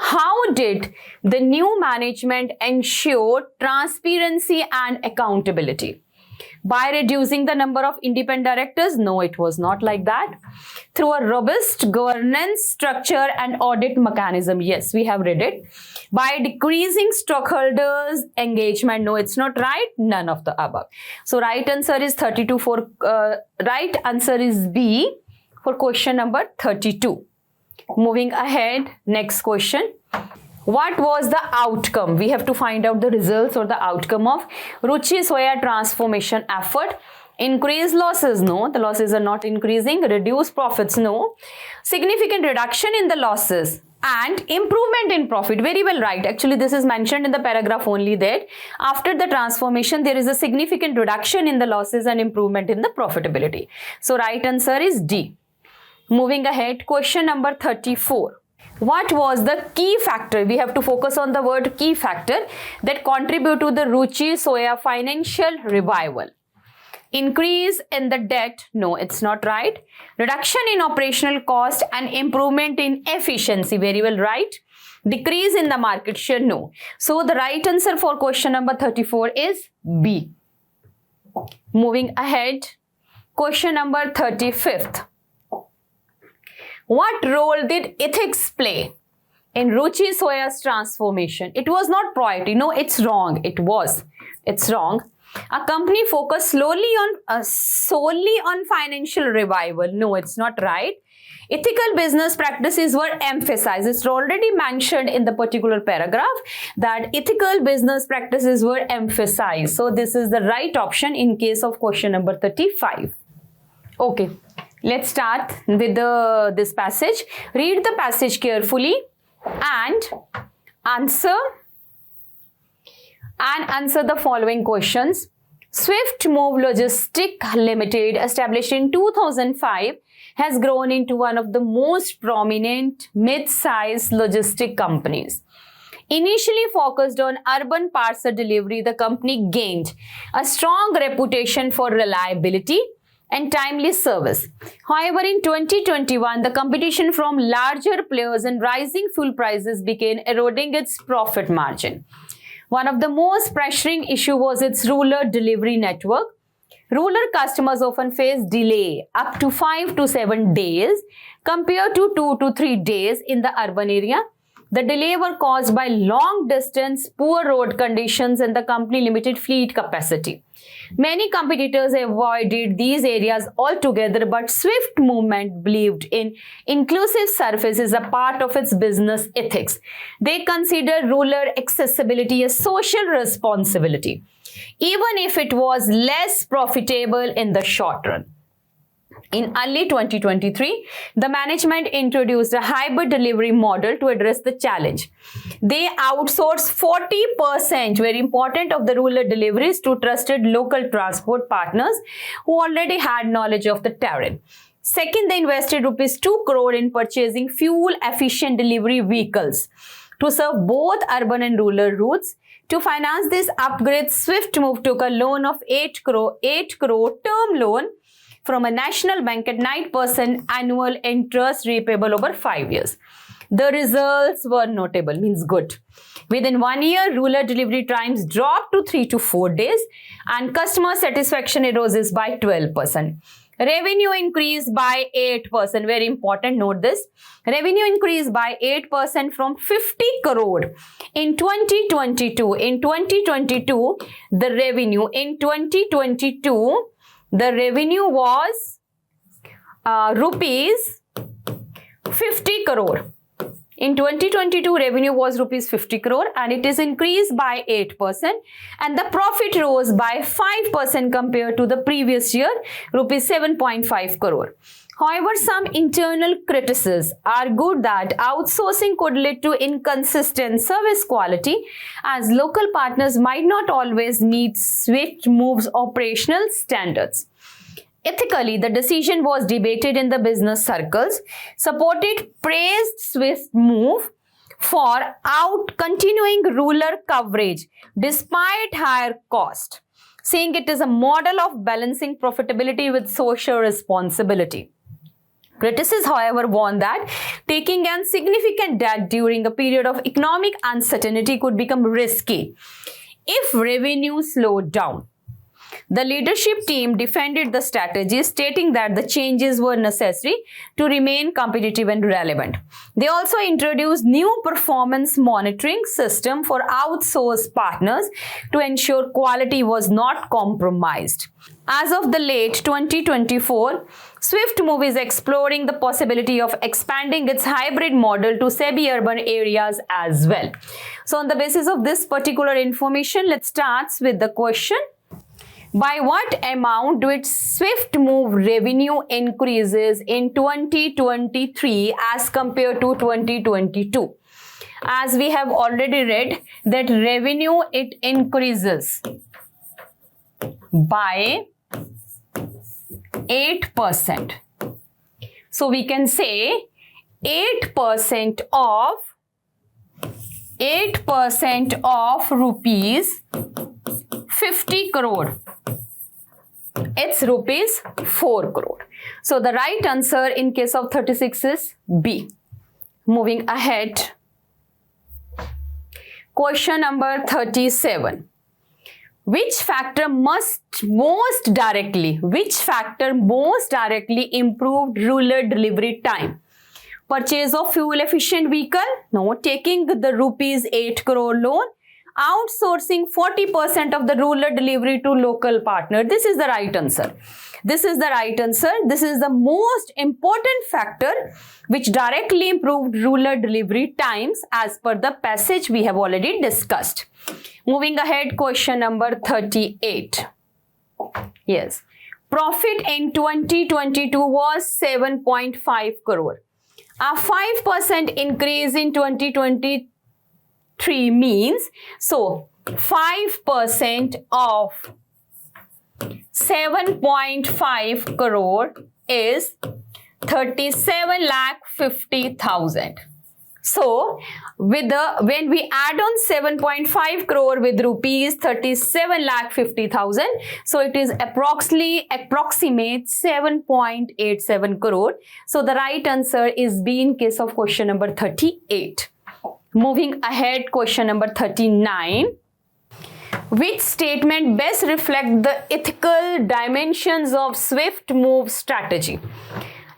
How did the new management ensure transparency and accountability? By reducing the number of independent directors? No, it was not like that. Through a robust governance structure and audit mechanism? Yes, we have read it. By decreasing stockholders' engagement? No, it's not right. None of the above. So right answer is 32 for right answer is B for question number 32. Moving ahead, next question. What was the outcome? We have to find out the results or the outcome of Ruchi Soya transformation effort. Increase losses? No, the losses are not increasing. Reduce profits? No. Significant reduction in the losses and improvement in profit? Very well right. Actually, this is mentioned in the paragraph only that after the transformation, there is a significant reduction in the losses and improvement in the profitability. So right answer is D. Moving ahead, question number 34. What was the key factor? We have to focus on the word key factor that contribute to the Ruchi Soya financial revival. Increase in the debt? No, it's not right. Reduction in operational cost and improvement in efficiency? Very well, right. Decrease in the market share? No. So the right answer for question number 34 is B. Moving ahead, question number 35th. What role did ethics play in Ruchi Soya's transformation? It was not priority. No, it's wrong. It's wrong. A company focused solely on financial revival? No, it's not right. Ethical business practices were emphasized. It's already mentioned in the particular paragraph that ethical business practices were emphasized. So this is the right option in case of question number 35. Okay, let's start with this passage. Read the passage carefully and answer the following questions. Swift Move Logistics Limited, established in 2005, has grown into one of the most prominent mid-sized logistic companies. Initially focused on urban parcel delivery, the company gained a strong reputation for reliability and timely service. However, in 2021, the competition from larger players and rising fuel prices began eroding its profit margin. One of the most pressuring issues was its rural delivery network. Rural customers often face delay up to 5 to 7 days compared to 2 to 3 days in the urban area. The delay were caused by long distance, poor road conditions, and the company limited fleet capacity. Many competitors avoided these areas altogether, but Swift Movement believed in inclusive service as a part of its business ethics. They consider rural accessibility a social responsibility, even if it was less profitable in the short run. In early 2023, the management introduced a hybrid delivery model to address the challenge. They outsourced 40%, very important, of the rural deliveries to trusted local transport partners who already had knowledge of the terrain. Second, they invested rupees 2 crore in purchasing fuel-efficient delivery vehicles to serve both urban and rural routes. To finance this upgrade, Swift Move took a loan of 8 crore term loan from a national bank at 9% annual interest repayable over 5 years. The results were notable, means good. Within 1 year, rural delivery times dropped to 3 to 4 days and customer satisfaction rose by 12%. Revenue increased by 8%. Very important, note this. Revenue increased by 8% from 50 crore in 2022. In 2022, the revenue was rupees 50 crore. In 2022, revenue was rupees 50 crore and it is increased by 8% and the profit rose by 5% compared to the previous year, rupees 7.5 crore. However, some internal critics argued that outsourcing could lead to inconsistent service quality as local partners might not always meet Swift Move's operational standards. Ethically, the decision was debated in the business circles. Supported praised Swift Move for continuing rural coverage despite higher cost, saying it is a model of balancing profitability with social responsibility. Critics, however, warned that taking on significant debt during a period of economic uncertainty could become risky if revenue slowed down. The leadership team defended the strategy, stating that the changes were necessary to remain competitive and relevant. They also introduced new performance monitoring system for outsourced partners to ensure quality was not compromised. As of the late 2024, Swift Move is exploring the possibility of expanding its hybrid model to semi-urban areas as well. So on the basis of this particular information, let's start with the question. By what amount did Swift Move revenue increases in 2023 as compared to 2022? As we have already read that revenue, it increases by 8%. So we can say 8% of rupees 50 crore. It's rupees 4 crore. So the right answer in case of 36 is B. Moving ahead. Question number 37. Which factor most directly improved rural delivery time? Purchase of fuel efficient vehicle? No. Taking the rupees 8 crore loan? Outsourcing 40% of the rural delivery to local partner? This is the right answer. This is the most important factor which directly improved rural delivery times as per the passage we have already discussed. Moving ahead, question number 38. Yes. Profit in 2022 was 7.5 crore. A 5% increase in 2023 means, so 5% of 7.5 crore is 37,50,000. So when we add on 7.5 crore with rupees 37,50,000, so it is approximate 7.87 crore. So the right answer is B in case of question number 38. Moving ahead, question number 39. Which statement best reflects the ethical dimensions of swift move strategy?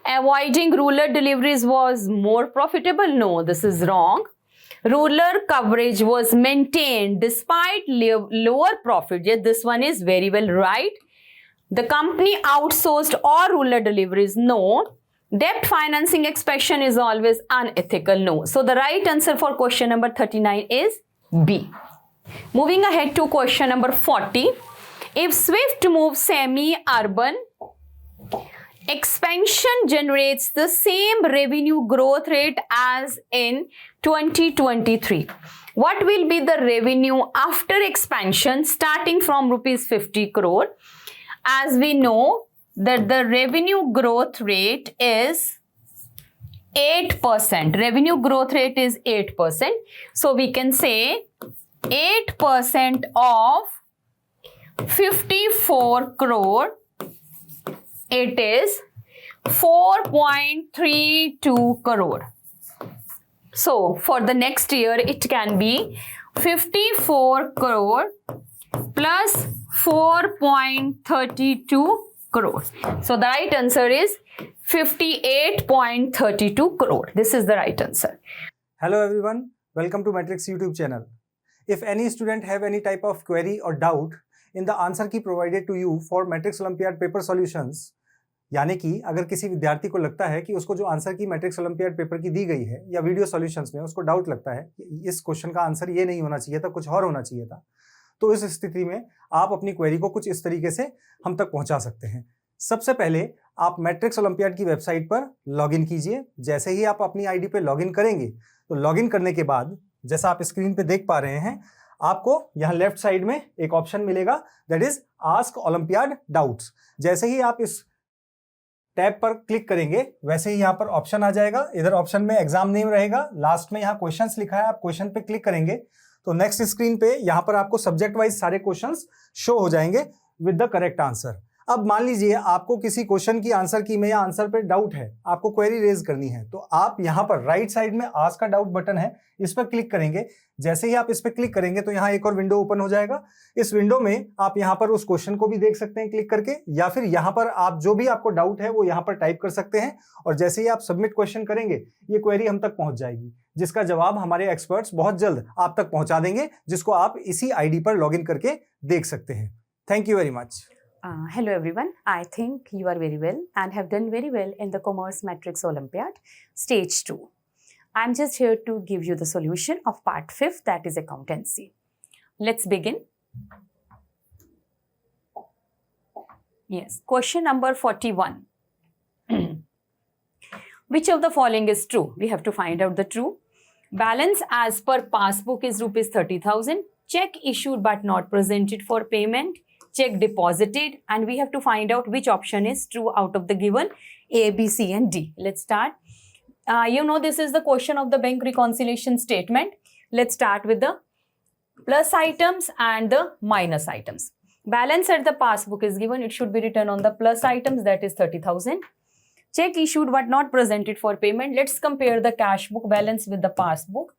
Avoiding rural deliveries was more profitable? No, this is wrong. Rural coverage was maintained despite lower profit. Yes, this one is very well right. The company outsourced all rural deliveries? No. Debt financing expansion is always unethical? No. So the right answer for question number 39 is B. Moving ahead to question number 40. If swift move semi-urban expansion generates the same revenue growth rate as in 2023, what will be the revenue after expansion starting from rupees 50 crore? As we know that the revenue growth rate is 8%. Revenue growth rate is 8%. So we can say 8% of 54 crore, it is 4.32 crore. So for the next year, it can be 54 crore plus 4.32 crore. So the right answer is 58.32 crore. This is the right answer. Hello everyone, welcome to Matrix YouTube channel. If any student have any type of query or doubt in the answer key provided to you for Matrix Olympiad paper solutions, यानी कि अगर किसी विद्यार्थी को लगता है कि उसको जो आंसर की मैट्रिक्स ओलंपियाड पेपर की दी गई है या वीडियो सॉल्यूशंस में उसको डाउट लगता है कि इस क्वेश्चन का आंसर ये नहीं होना चाहिए था, कुछ और होना चाहिए था, तो इस स्थिति में आप अपनी क्वेरी को कुछ इस तरीके से हम तक पहुंचा सकते हैं। सबसे पहले आप मैट्रिक्स ओलंपियाड की वेबसाइट पर लॉगिन कीजिए। जैसे ही आप अपनी आईडी पे लॉगिन करेंगे तो लॉगिन करने के बाद जैसा आप स्क्रीन पे देख पा रहे हैं, आपको यहाँ लेफ्ट साइड में एक ऑप्शन मिलेगा, that is ask olympiad doubts. जैसे ही आप इस टैब पर क्लिक करेंगे वैसे ही यहाँ पर ऑप्शन आ जाएगा। इधर ऑप्शन में एग्जाम नेम रहेगा, लास्ट में यहाँ क्वेश्चंस लिखा है, आप क्वेश्चन पे क्लिक करेंगे तो नेक्स्ट स्क्रीन पे यहाँ पर आपको सब्जेक्ट वाइज सारे क्वेश्चंस शो हो जाएंगे विद द करेक्ट आंसर। अब मान लीजिए आपको किसी क्वेश्चन की आंसर की में या आंसर पे डाउट है, आपको क्वेरी रेज करनी है, तो आप यहाँ पर राइट साइड में आस्क का डाउट बटन है, इस पर क्लिक करेंगे। जैसे ही आप इस पर क्लिक करेंगे तो यहाँ एक और विंडो ओपन हो जाएगा। इस विंडो में आप यहाँ पर उस क्वेश्चन को भी देख सकते हैं क्लिक करके, या फिर यहाँ पर आप जो भी आपको डाउट है वो यहाँ पर टाइप कर सकते हैं और जैसे ही आप सबमिट क्वेश्चन करेंगे ये क्वेरी हम तक पहुंच जाएगी, जिसका जवाब हमारे एक्सपर्ट्स बहुत जल्द आप तक पहुंचा देंगे, जिसको आप इसी आईडी पर लॉगिन करके देख सकते हैं। Thank you very much. Hello everyone, I think you are very well and have done very well in the Commerce Matrix Olympiad Stage 2. I'm just here to give you the solution of part 5th, that is accountancy. Let's begin. Yes, question number 41. Which of the following is true? We have to find out the true. Balance as per passbook is rupees 30,000. Check issued but not presented for payment. Check deposited, and we have to find out which option is true out of the given A, B, C and D. Let's start. You know, this is the question of the bank reconciliation statement. Let's start with the plus items and the minus items. Balance at the passbook is given. It should be written on the plus items, that is 30,000. Check issued but not presented for payment. Let's compare the cash book balance with the passbook.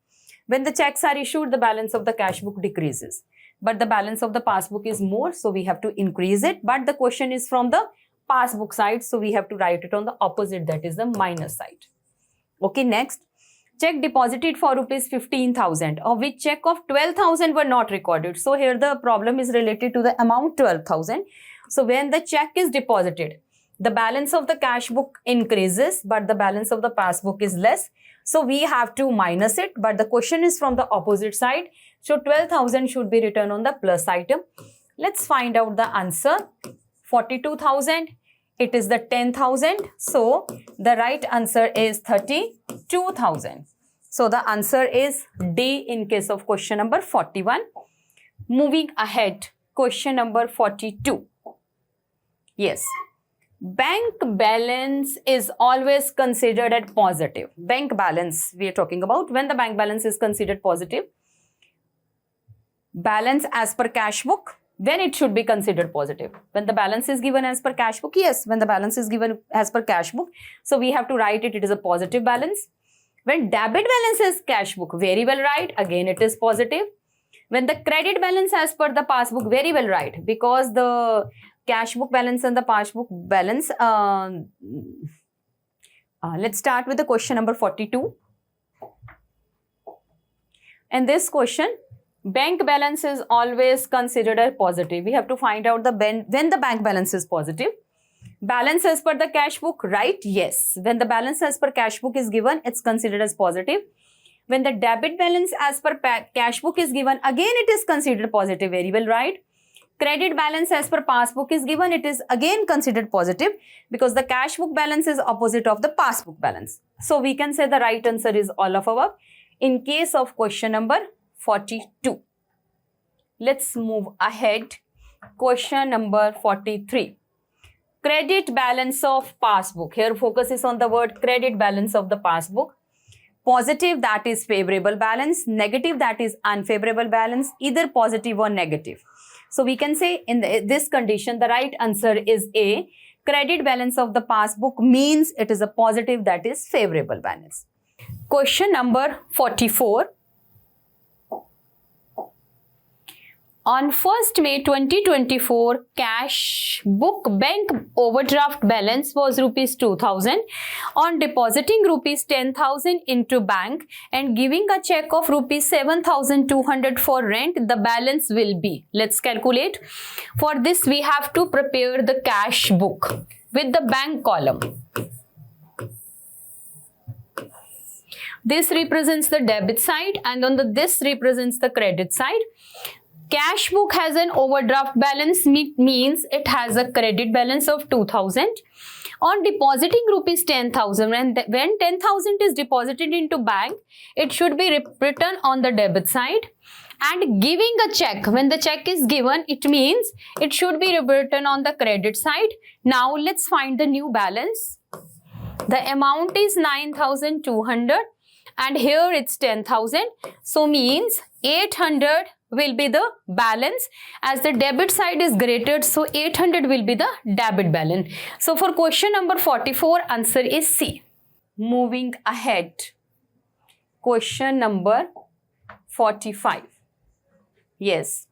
When the checks are issued, the balance of the cash book decreases. But the balance of the passbook is more, so we have to increase it. But the question is from the passbook side, so we have to write it on the opposite, that is the minus side. Okay, next. Check deposited for rupees 15,000, of which check of 12,000 were not recorded. So here the problem is related to the amount 12,000. So when the check is deposited, the balance of the cash book increases, but the balance of the passbook is less. So we have to minus it, but the question is from the opposite side. So 12,000 should be written on the plus item. Let's find out the answer. 42,000. It is the 10,000. So the right answer is 32,000. So the answer is D in case of question number 41. Moving ahead, question number 42. Yes. Bank balance is always considered as positive. Bank balance we are talking about. When the bank balance is considered positive, balance as per cash book, then it should be considered positive. When the balance is given as per cash book, yes, when the balance is given as per cash book, so we have to write it is a positive balance. When debit balance is cash book, very well right, again it is positive. When the credit balance as per the passbook, very well right, because the cash book balance and the passbook balance. Let's start with the question number 42. In this question, bank balance is always considered as positive. We have to find out when the bank balance is positive. Balance as per the cash book, right? Yes. When the balance as per cash book is given, it's considered as positive. When the debit balance as per cash book is given, again it is considered positive. Very well, right? Credit balance as per passbook is given, it is again considered positive because the cash book balance is opposite of the passbook balance. So we can say the right answer is all of above in case of question number 42. Let's move ahead. Question number 43. Credit balance of passbook. Here focus is on the word credit balance of the passbook. Positive, that is favorable balance. Negative, that is unfavorable balance. Either positive or negative. So we can say in this condition, the right answer is A. Credit balance of the passbook means it is a positive, that is favorable balance. Question number 44. On 1st May 2024, cash book bank overdraft balance was rupees 2,000. On depositing rupees 10,000 into bank and giving a check of rupees 7,200 for rent, the balance will be. Let's calculate. For this, we have to prepare the cash book with the bank column. This represents the debit side and on this represents the credit side. Cash book has an overdraft balance, means it has a credit balance of 2,000. On depositing rupees 10,000, when 10,000 is deposited into bank, it should be written on the debit side. And giving a check, when the check is given, it means it should be written on the credit side. Now let's find the new balance. The amount is 9,200 and here it's 10,000. So means 800 will be the balance as the debit side is greater, so 800 will be the debit balance. So for question number 44, answer is C. Moving ahead, question number 45. Yes,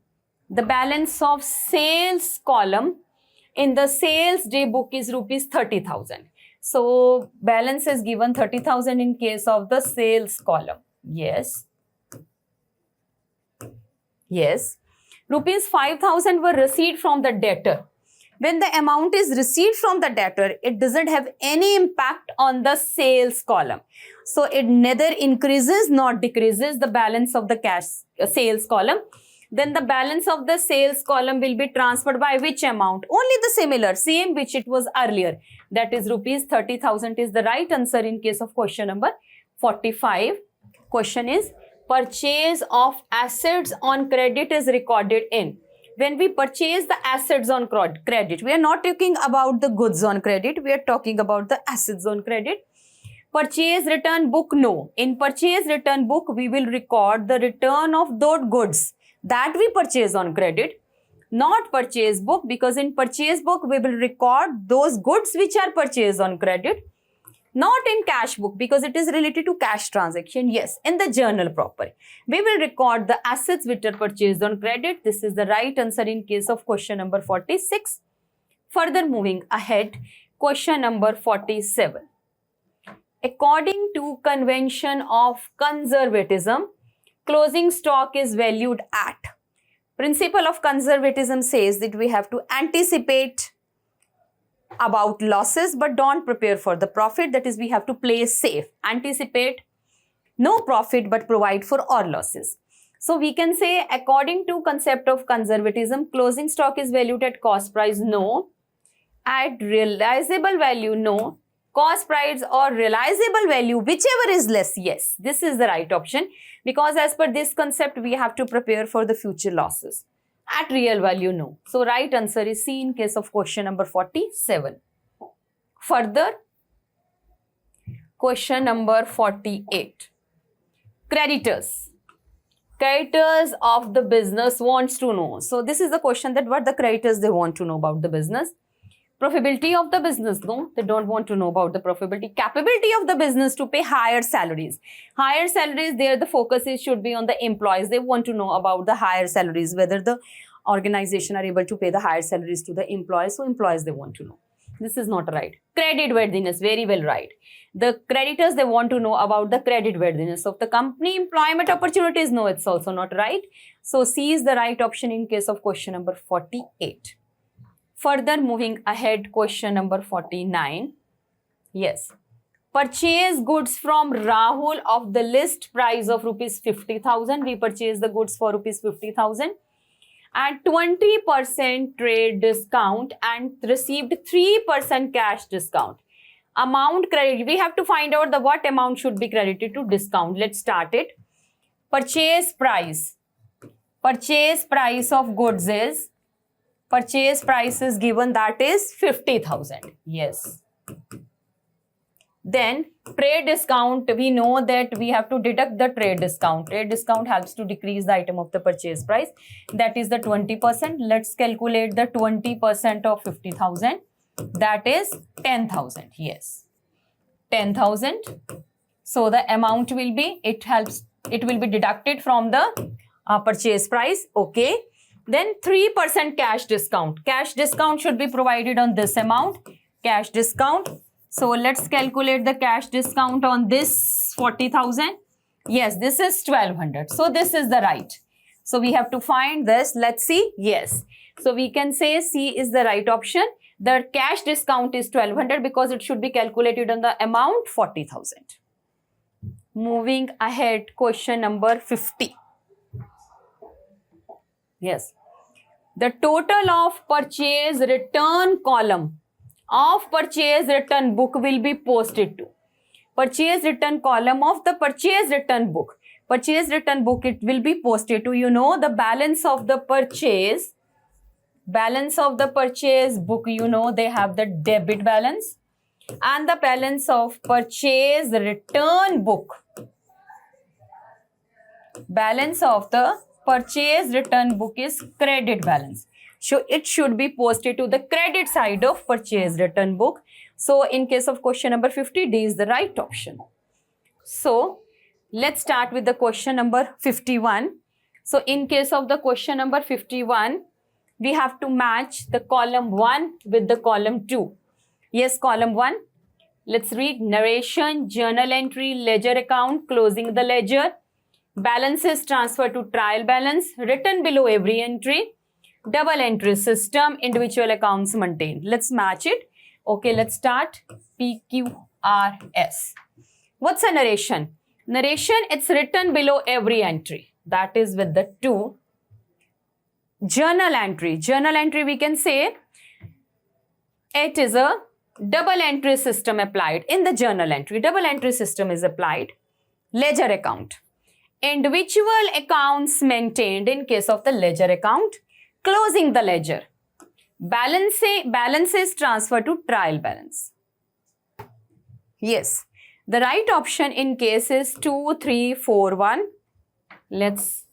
the balance of sales column in the sales day book is rupees 30,000. So balance is given 30,000 in case of the sales column. Yes. Yes, rupees 5,000 were received from the debtor. When the amount is received from the debtor, it doesn't have any impact on the sales column. So it neither increases nor decreases the balance of the sales column. Then the balance of the sales column will be transferred by which amount? Only the same which it was earlier. That is rupees 30,000 is the right answer in case of question number 45. Question is, purchase of assets on credit is recorded in. When we purchase the assets on credit, we are not talking about the goods on credit. We are talking about the assets on credit. Purchase return book, no. In purchase return book, we will record the return of those goods that we purchase on credit, not purchase book, because in purchase book, we will record those goods which are purchased on credit, not in cash book because it is related to cash transaction. Yes, in the journal proper. We will record the assets which are purchased on credit. This is the right answer in case of question number 46. Further moving ahead, question number 47. According to convention of conservatism, closing stock is valued at. Principle of conservatism says that we have to anticipate about losses but don't prepare for the profit. That is, we have to play safe. Anticipate no profit but provide for all losses. So we can say according to concept of conservatism, closing stock is valued at cost price, no. At realizable value, no. Cost price or realizable value, whichever is less, yes. This is the right option because as per this concept, we have to prepare for the future losses. At real value, no. So right answer is C in case of question number 47. Further, question number 48. Creditors. Creditors of the business wants to know. So this is the question that what the creditors they want to know about the business. Profitability of the business, no, they don't want to know about the profitability. Capability of the business to pay higher salaries. Higher salaries, there the focus should be on the employees. They want to know about the higher salaries, whether the organization are able to pay the higher salaries to the employees. So employees, they want to know. This is not right. Credit worthiness, very well right. The creditors, they want to know about the credit worthiness of the company. Employment opportunities, no, it's also not right. So C is the right option in case of question number 48. Further moving ahead, question number 49. Yes. Purchase goods from Rahul of the list price of rupees 50,000. We purchase the goods for rupees 50,000 at 20% trade discount and received 3% cash discount. Amount credit. We have to find out the what amount should be credited to discount. Let's start it. Purchase price. Purchase price of goods is purchase price is given, that is 50,000. Yes. Then trade discount, we know that we have to deduct the trade discount. Trade discount helps to decrease the item of the purchase price. That is the 20%. Let's calculate the 20% of 50,000. That is 10,000. Yes. 10,000. So the amount will be, it will be deducted from the purchase price. Okay. Then 3% cash discount. Cash discount should be provided on this amount. Cash discount. So let's calculate the cash discount on this 40,000. Yes, this is 1200. So this is the right. So we have to find this. Let's see. Yes. So we can say C is the right option. The cash discount is 1200 because it should be calculated on the amount 40,000. Moving ahead, question number 50. Yes. The total of purchase return column of purchase return book will be posted to. Purchase return column of the purchase return book. Purchase return book, it will be posted to, the balance of the purchase. Balance of the purchase book, they have the debit balance. And the balance of purchase return book. Balance of the purchase return book is credit balance. So it should be posted to the credit side of purchase return book. So in case of question number 50, D is the right option. So let's start with the question number 51. So in case of the question number 51, we have to match the column 1 with the column 2. Yes, column 1. Let's read narration, journal entry, ledger account, closing the ledger. Balances transfer to trial balance, written below every entry, double entry system, individual accounts maintained. Let's match it. Okay, let's start. PQRS. What's a narration? Narration, it's written below every entry. That is with the 2. Journal entry. Journal entry, we can say it is a double entry system applied. In the journal entry, double entry system is applied. Ledger account. Individual accounts maintained in case of the ledger account. Closing the ledger. Balances transfer to trial balance. Yes. The right option in case is 2, 3, 4, 1. Let's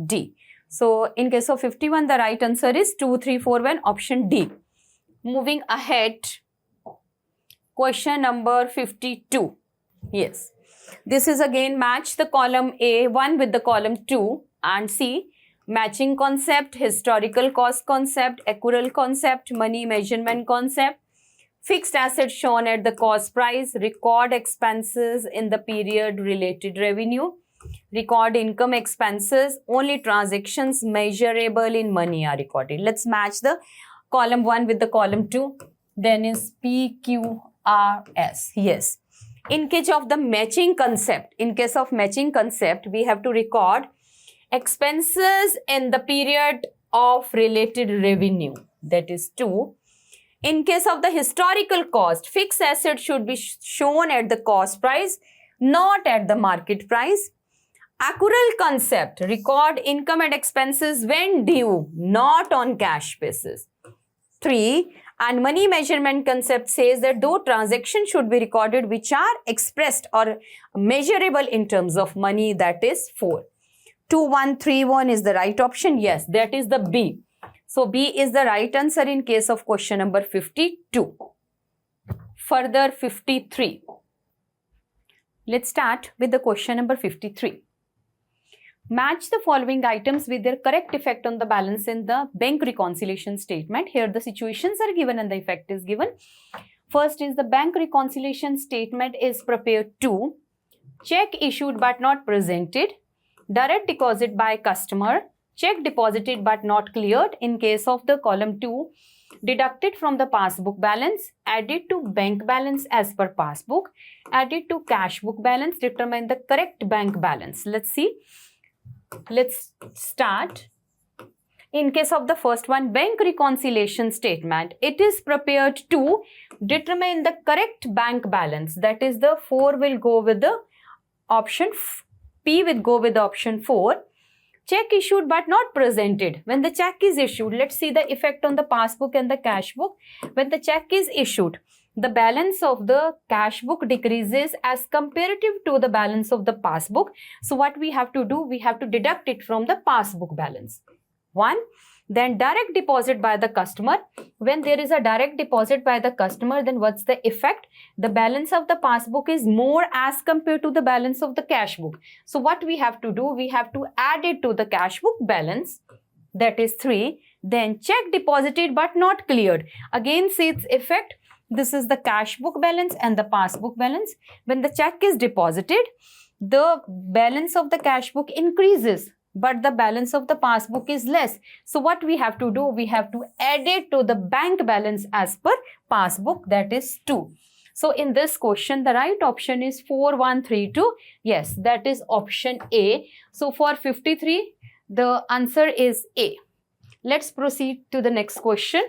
D. So in case of 51, the right answer is 2, 3, 4, 1, option D. Moving ahead, question number 52. Yes. This is again match the column A1 with the column 2 and C. Matching concept, historical cost concept, accrual concept, money measurement concept, fixed assets shown at the cost price, record expenses in the period related revenue, record income expenses, only transactions measurable in money are recorded. Let's match the column 1 with the column 2. Then is PQRS. Yes. In case of the matching concept, we have to record expenses in the period of related revenue. That is 2. In case of the historical cost, fixed assets should be shown at the cost price, not at the market price. Accrual concept, record income and expenses when due, not on cash basis. 3. And money measurement concept says that though transactions should be recorded which are expressed or measurable in terms of money, that is 4. 2, 1, 3, 1 is the right option. Yes, that is the B. So B is the right answer in case of question number 52. Further 53. Let's start with the question number 53. Match the following items with their correct effect on the balance in the bank reconciliation statement. Here the situations are given and the effect is given. First is the bank reconciliation statement is prepared to check issued but not presented, direct deposit by customer, check deposited but not cleared in case of the column 2, deducted from the passbook balance, added to bank balance as per passbook, added to cash book balance, determine the correct bank balance. Let's see. Let's start. In case of the first one, bank reconciliation statement, it is prepared to determine the correct bank balance. That is the 4 will go with the option, P will go with the option 4. Check issued but not presented. When the check is issued, let's see the effect on the passbook and the cash book. When the check is issued, the balance of the cash book decreases as comparative to the balance of the passbook. So what we have to do, we have to deduct it from the passbook balance. 1. Then direct deposit by the customer. When there is a direct deposit by the customer, then what's the effect? The balance of the passbook is more as compared to the balance of the cash book. So what we have to do, we have to add it to the cash book balance. That is 3. Then check deposited but not cleared. Again, see its effect. This is the cash book balance and the passbook balance. When the check is deposited, the balance of the cash book increases, but the balance of the passbook is less. So what we have to do, we have to add it to the bank balance as per passbook, that is 2. So in this question, the right option is 4132. Yes, that is option A. So for 53, the answer is A. Let's proceed to the next question.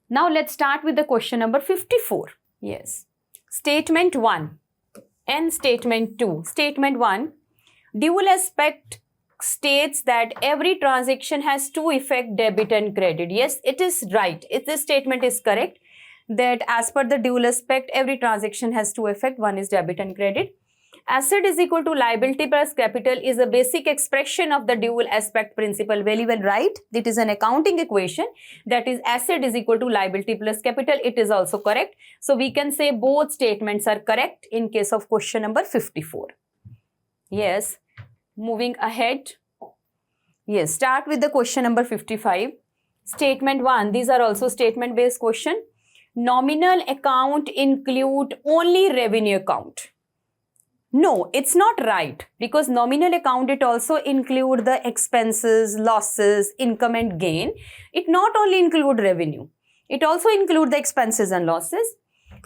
Now let's start with the question number 54. Yes. Statement 1 and statement 2. Statement 1. Dual aspect states that every transaction has two effects, debit and credit. Yes, it is right. This statement is correct that as per the dual aspect, every transaction has two effects. One is debit and credit. Asset is equal to liability plus capital is a basic expression of the dual aspect principle. Very well right. It is an accounting equation, that is asset is equal to liability plus capital. It is also correct. So we can say both statements are correct in case of question number 54. Yes. Moving ahead. Yes, start with the question number 55. Statement 1. These are also statement based question. Nominal account include only revenue account. No, it's not right, because nominal account, it also include the expenses, losses, income and gain. It not only include revenue, it also include the expenses and losses.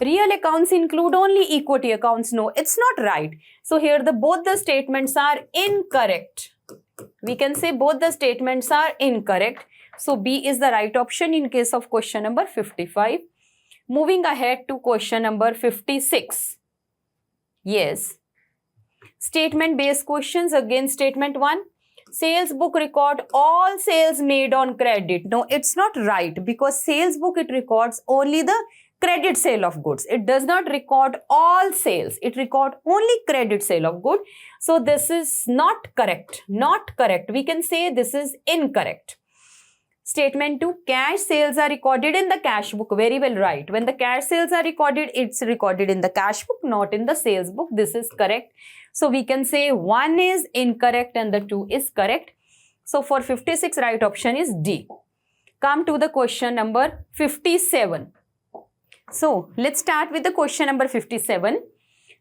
Real accounts include only equity accounts. No, it's not right. So here both the statements are incorrect. We can say both the statements are incorrect. So B is the right option in case of question number 55. Moving ahead to question number 56. Yes. Statement based questions. Again, statement 1. Sales book record all sales made on credit. No, it's not right, because sales book, it records only the credit sale of goods. It does not record all sales. It record only credit sale of good. So this is not correct. Not correct. We can say this is incorrect. Statement 2, cash sales are recorded in the cash book. Very well, right. When the cash sales are recorded, it's recorded in the cash book, not in the sales book. This is correct. So we can say 1 is incorrect and the 2 is correct. So for 56, right option is D. Come to the question number 57. So let's start with the question number 57.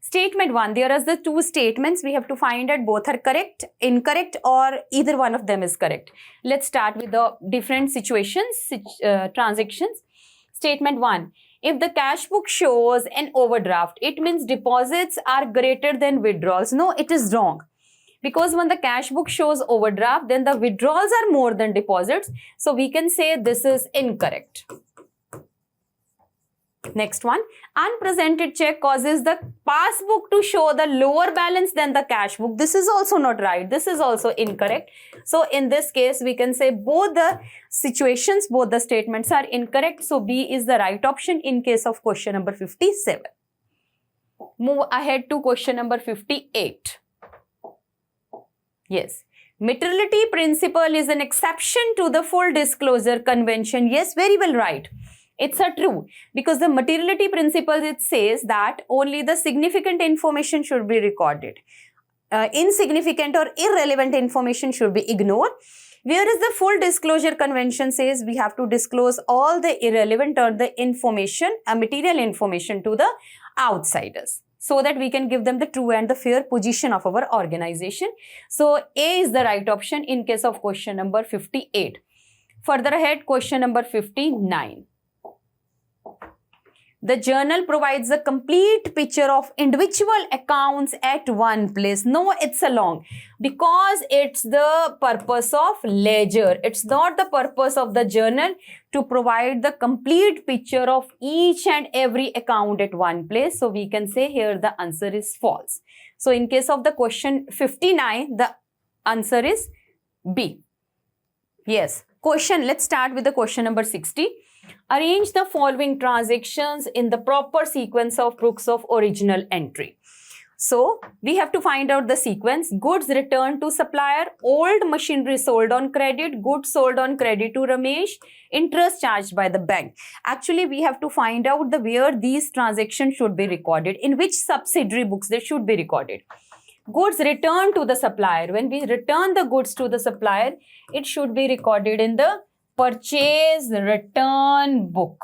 Statement 1, there are the two statements. We have to find out both are correct, incorrect, or either one of them is correct. Let's start with the different situations, transactions. Statement 1, if the cash book shows an overdraft, it means deposits are greater than withdrawals. No, it is wrong. Because when the cash book shows overdraft, then the withdrawals are more than deposits. So we can say this is incorrect. Next one, unpresented check causes the passbook to show the lower balance than the cash book. This is also not right. This is also incorrect. So in this case, we can say both the situations, both the statements are incorrect. So B is the right option in case of question number 57. Move ahead to question number 58. Yes. Materiality principle is an exception to the full disclosure convention. Yes, very well, right. It's a true, because the materiality principle, it says that only the significant information should be recorded. Insignificant or irrelevant information should be ignored. Whereas the full disclosure convention says we have to disclose all the irrelevant or the information, material information to the outsiders, so that we can give them the true and the fair position of our organization. So A is the right option in case of question number 58. Further ahead, question number 59. The journal provides a complete picture of individual accounts at one place. No, it's a long, because it's the purpose of ledger. It's not the purpose of the journal to provide the complete picture of each and every account at one place. So we can say here the answer is false. So in case of the question 59, the answer is B. Yes. Question, let's start with the question number 60. Arrange the following transactions in the proper sequence of books of original entry. So we have to find out the sequence. Goods returned to supplier, old machinery sold on credit, goods sold on credit to Ramesh, interest charged by the bank. Actually, we have to find out where these transactions should be recorded, in which subsidiary books they should be recorded. Goods returned to the supplier. When we return the goods to the supplier, it should be recorded in the purchase return book.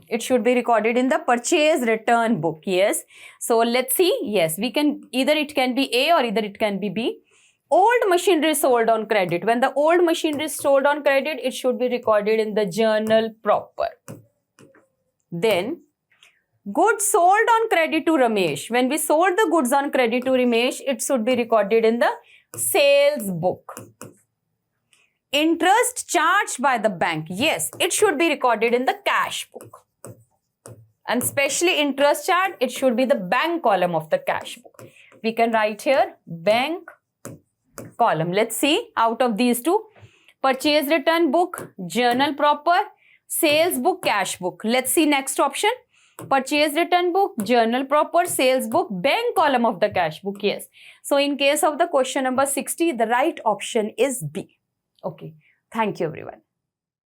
It should be recorded in the purchase return book. Yes. So let's see. Yes, we can, either it can be A or either it can be B. Old machinery sold on credit. When the old machinery is sold on credit, it should be recorded in the journal proper. Then goods sold on credit to Ramesh. When we sold the goods on credit to Ramesh, it should be recorded in the sales book. Interest charged by the bank. Yes, it should be recorded in the cash book. And especially interest charge, it should be the bank column of the cash book. We can write here bank column. Let's see out of these two. Purchase return book, journal proper, sales book, cash book. Let's see next option. Purchase return book, journal proper, sales book, bank column of the cash book. Yes. So in case of the question number 60, the right option is B. Okay. Thank you, everyone.